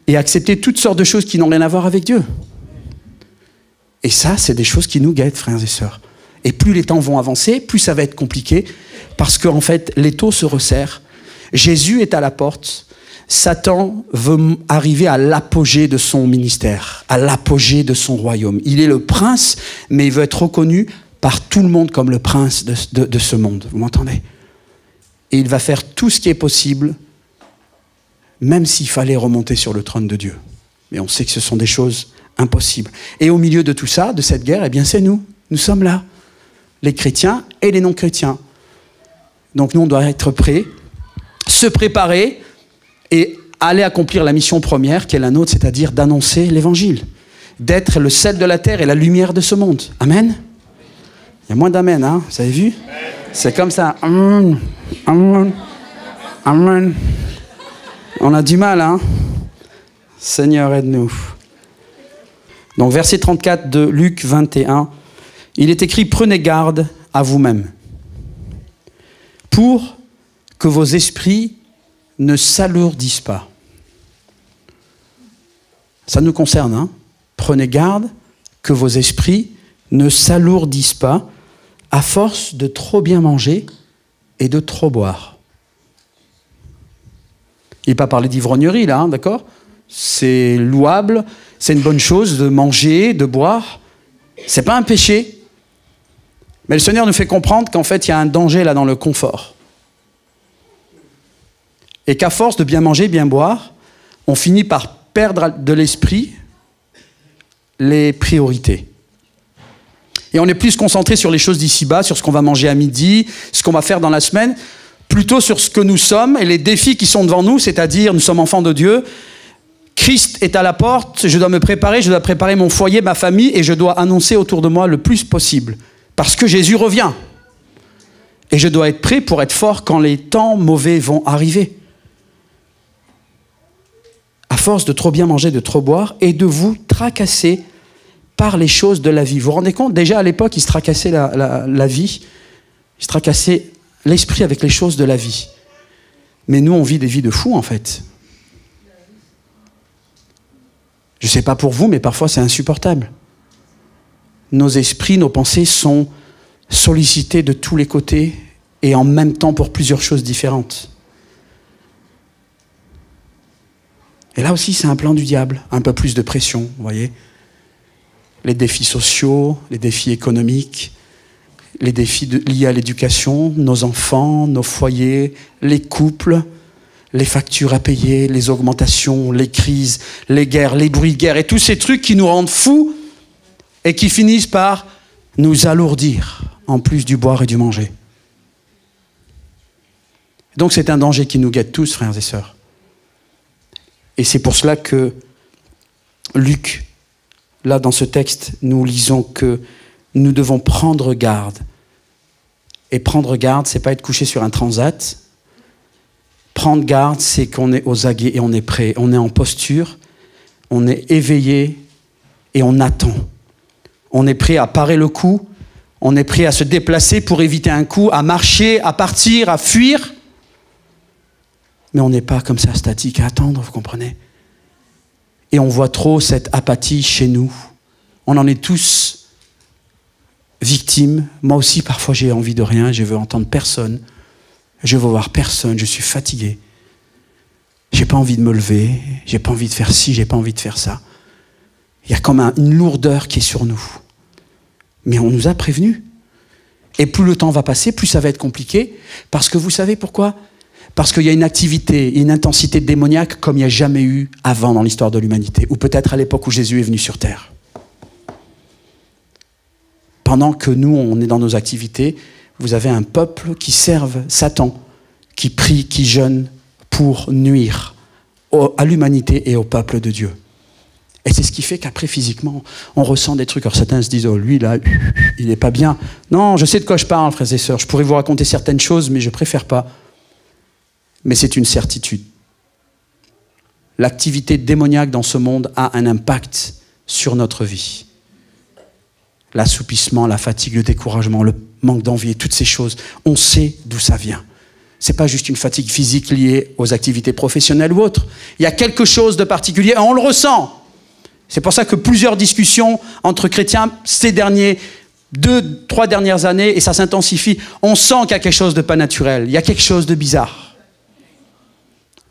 et accepter toutes sortes de choses qui n'ont rien à voir avec Dieu. Et ça, c'est des choses qui nous guettent, frères et sœurs. Et plus les temps vont avancer, plus ça va être compliqué, parce qu'en fait, l'étau se resserre. Jésus est à la porte. Satan veut arriver à l'apogée de son ministère, à l'apogée de son royaume. Il est le prince, mais il veut être reconnu par tout le monde comme le prince de ce monde. Vous m'entendez? Et il va faire tout ce qui est possible, même s'il fallait remonter sur le trône de Dieu. Mais on sait que ce sont des choses impossibles. Et au milieu de tout ça, de cette guerre, eh bien c'est nous. Nous sommes là. Les chrétiens et les non-chrétiens. Donc nous, on doit être prêts, se préparer et aller accomplir la mission première qui est la nôtre, c'est-à-dire d'annoncer l'évangile. D'être le sel de la terre et la lumière de ce monde. Amen. Il y a moins d'amen, hein, vous avez vu? C'est comme ça. Amen. Amen. Amen. On a du mal, hein? Seigneur, aide-nous. Donc, verset 34 de Luc 21, il est écrit « Prenez garde à vous-même, pour que vos esprits ne s'alourdissent pas. » Ça nous concerne, hein? Prenez garde que vos esprits ne s'alourdissent pas à force de trop bien manger et de trop boire. Il n'est pas parlé d'ivrognerie, là, hein, d'accord? C'est louable, c'est une bonne chose de manger, de boire. C'est pas un péché. Mais le Seigneur nous fait comprendre qu'en fait, il y a un danger là dans le confort. Et qu'à force de bien manger, bien boire, on finit par perdre de l'esprit les priorités. Et on est plus concentré sur les choses d'ici-bas, sur ce qu'on va manger à midi, ce qu'on va faire dans la semaine, plutôt sur ce que nous sommes et les défis qui sont devant nous, c'est-à-dire nous sommes enfants de Dieu, Christ est à la porte, je dois me préparer, je dois préparer mon foyer, ma famille, et je dois annoncer autour de moi le plus possible. Parce que Jésus revient. Et je dois être prêt pour être fort quand les temps mauvais vont arriver. À force de trop bien manger, de trop boire, et de vous tracasser par les choses de la vie. Vous vous rendez compte? Déjà à l'époque, ils se tracassaient la vie. Ils se tracassaient l'esprit avec les choses de la vie. Mais nous, on vit des vies de fous, en fait. Je ne sais pas pour vous, mais parfois c'est insupportable. Nos esprits, nos pensées sont sollicités de tous les côtés et en même temps pour plusieurs choses différentes. Et là aussi, c'est un plan du diable. Un peu plus de pression, vous voyez. Les défis sociaux, les défis économiques, les défis liés à l'éducation, nos enfants, nos foyers, les couples, les factures à payer, les augmentations, les crises, les guerres, les bruits de guerre et tous ces trucs qui nous rendent fous et qui finissent par nous alourdir en plus du boire et du manger. Donc c'est un danger qui nous guette tous, frères et sœurs. Et c'est pour cela que Luc, là dans ce texte, nous lisons que nous devons prendre garde. Et prendre garde, c'est pas être couché sur un transat. Prendre garde, c'est qu'on est aux aguets et on est prêt. On est en posture, on est éveillé et on attend. On est prêt à parer le coup, on est prêt à se déplacer pour éviter un coup, à marcher, à partir, à fuir. Mais on n'est pas comme ça statique à attendre, vous comprenez? Et on voit trop cette apathie chez nous. On en est tous victimes. Moi aussi, parfois, j'ai envie de rien, je veux entendre personne. Je veux voir personne, je suis fatigué. J'ai pas envie de me lever, j'ai pas envie de faire ci, j'ai pas envie de faire ça. Il y a comme une lourdeur qui est sur nous. Mais on nous a prévenus. Et plus le temps va passer, plus ça va être compliqué. Parce que vous savez pourquoi? Parce qu'il y a une activité, une intensité démoniaque comme il n'y a jamais eu avant dans l'histoire de l'humanité. Ou peut-être à l'époque où Jésus est venu sur terre. Pendant que nous, on est dans nos activités, vous avez un peuple qui serve Satan, qui prie, qui jeûne pour nuire à l'humanité et au peuple de Dieu. Et c'est ce qui fait qu'après, physiquement, on ressent des trucs. Alors certains se disent, oh, lui, là, il n'est pas bien. Non, je sais de quoi je parle, frères et sœurs. Je pourrais vous raconter certaines choses, mais je préfère pas. Mais c'est une certitude. L'activité démoniaque dans ce monde a un impact sur notre vie. L'assoupissement, la fatigue, le découragement, le manque d'envie, toutes ces choses, on sait d'où ça vient. Ce n'est pas juste une fatigue physique liée aux activités professionnelles ou autres. Il y a quelque chose de particulier et on le ressent. C'est pour ça que plusieurs discussions entre chrétiens ces 2-3 dernières années, et ça s'intensifie, on sent qu'il y a quelque chose de pas naturel, il y a quelque chose de bizarre.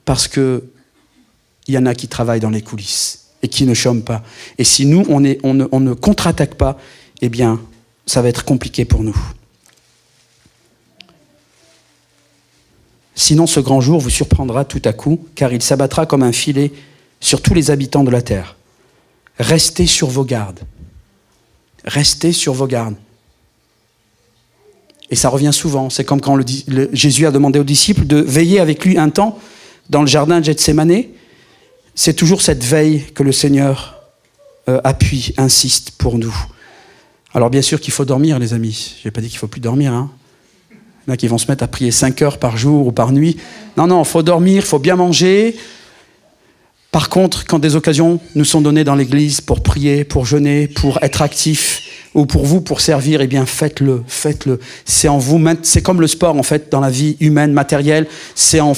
Parce qu'il y en a qui travaillent dans les coulisses et qui ne chôment pas. Et si nous, on ne contre-attaque pas, eh bien, ça va être compliqué pour nous. Sinon, ce grand jour vous surprendra tout à coup, car il s'abattra comme un filet sur tous les habitants de la terre. Restez sur vos gardes. Restez sur vos gardes. Et ça revient souvent. C'est comme quand Jésus a demandé aux disciples de veiller avec lui un temps dans le jardin de Gethsémane. C'est toujours cette veille que le Seigneur appuie, insiste pour nous. Alors bien sûr qu'il faut dormir, les amis. Je n'ai pas dit qu'il ne faut plus dormir. Hein. Il y en a qui vont se mettre à prier 5 heures par jour ou par nuit. Non, il faut dormir, il faut bien manger. Par contre, quand des occasions nous sont données dans l'église pour prier, pour jeûner, pour être actif, ou pour vous, pour servir, eh bien faites-le, faites-le. C'est en vous, c'est comme le sport en fait dans la vie humaine, matérielle. C'est en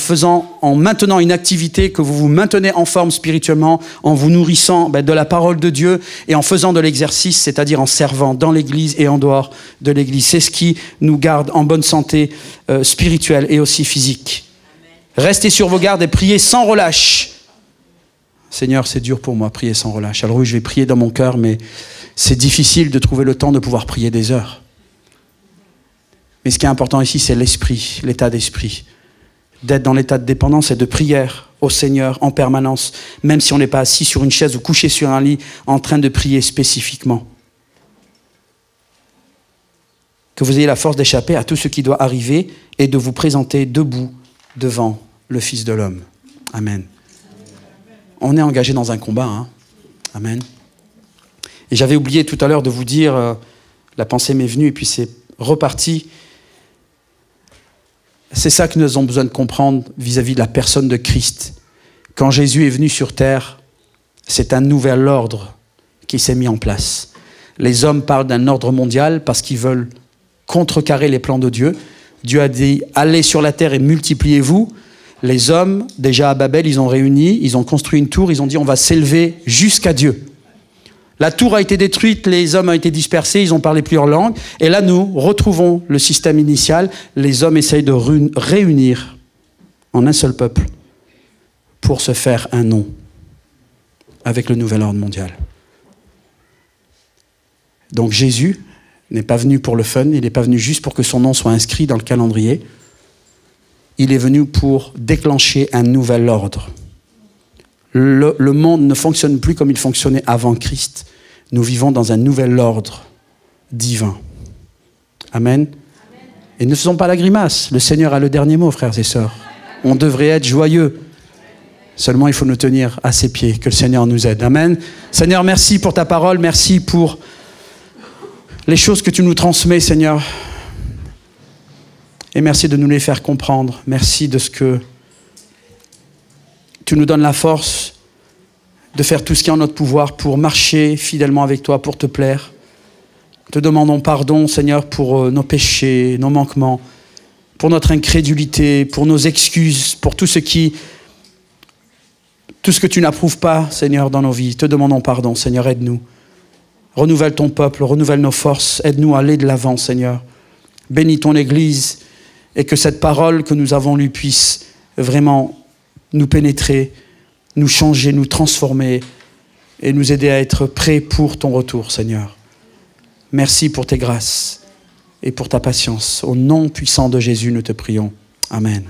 maintenant une activité que vous vous maintenez en forme spirituellement, en vous nourrissant de la parole de Dieu et en faisant de l'exercice, c'est-à-dire en servant dans l'église et en dehors de l'église. C'est ce qui nous garde en bonne santé spirituelle et aussi physique. Restez sur vos gardes et priez sans relâche. Seigneur, c'est dur pour moi, prier sans relâche. Alors oui, je vais prier dans mon cœur, mais c'est difficile de trouver le temps de pouvoir prier des heures. Mais ce qui est important ici, c'est l'esprit, l'état d'esprit. D'être dans l'état de dépendance et de prière au Seigneur en permanence, même si on n'est pas assis sur une chaise ou couché sur un lit, en train de prier spécifiquement. Que vous ayez la force d'échapper à tout ce qui doit arriver et de vous présenter debout devant le Fils de l'homme. Amen. On est engagé dans un combat. Hein. Amen. Et j'avais oublié tout à l'heure de vous dire, la pensée m'est venue et puis c'est reparti. C'est ça que nous avons besoin de comprendre vis-à-vis de la personne de Christ. Quand Jésus est venu sur terre, c'est un nouvel ordre qui s'est mis en place. Les hommes parlent d'un ordre mondial parce qu'ils veulent contrecarrer les plans de Dieu. Dieu a dit, allez sur la terre et multipliez-vous. Les hommes, déjà à Babel, ils ont réuni, ils ont construit une tour, ils ont dit on va s'élever jusqu'à Dieu. La tour a été détruite, les hommes ont été dispersés, ils ont parlé plusieurs langues. Et là, nous retrouvons le système initial. Les hommes essayent de réunir en un seul peuple pour se faire un nom avec le nouvel ordre mondial. Donc Jésus n'est pas venu pour le fun, il n'est pas venu juste pour que son nom soit inscrit dans le calendrier. Il est venu pour déclencher un nouvel ordre. Le monde ne fonctionne plus comme il fonctionnait avant Christ. Nous vivons dans un nouvel ordre divin. Amen. Et ne faisons pas la grimace. Le Seigneur a le dernier mot, frères et sœurs. On devrait être joyeux. Seulement, il faut nous tenir à ses pieds. Que le Seigneur nous aide. Amen. Seigneur, merci pour ta parole. Merci pour les choses que tu nous transmets, Seigneur. Et merci de nous les faire comprendre. Merci de ce que tu nous donnes la force de faire tout ce qui est en notre pouvoir pour marcher fidèlement avec toi, pour te plaire. Te demandons pardon, Seigneur, pour nos péchés, nos manquements, pour notre incrédulité, pour nos excuses, pour tout ce que tu n'approuves pas, Seigneur, dans nos vies. Te demandons pardon, Seigneur, aide-nous. Renouvelle ton peuple, renouvelle nos forces, aide-nous à aller de l'avant, Seigneur. Bénis ton Église et que cette parole que nous avons lue puisse vraiment nous pénétrer, nous changer, nous transformer et nous aider à être prêts pour ton retour, Seigneur. Merci pour tes grâces et pour ta patience. Au nom puissant de Jésus, nous te prions. Amen.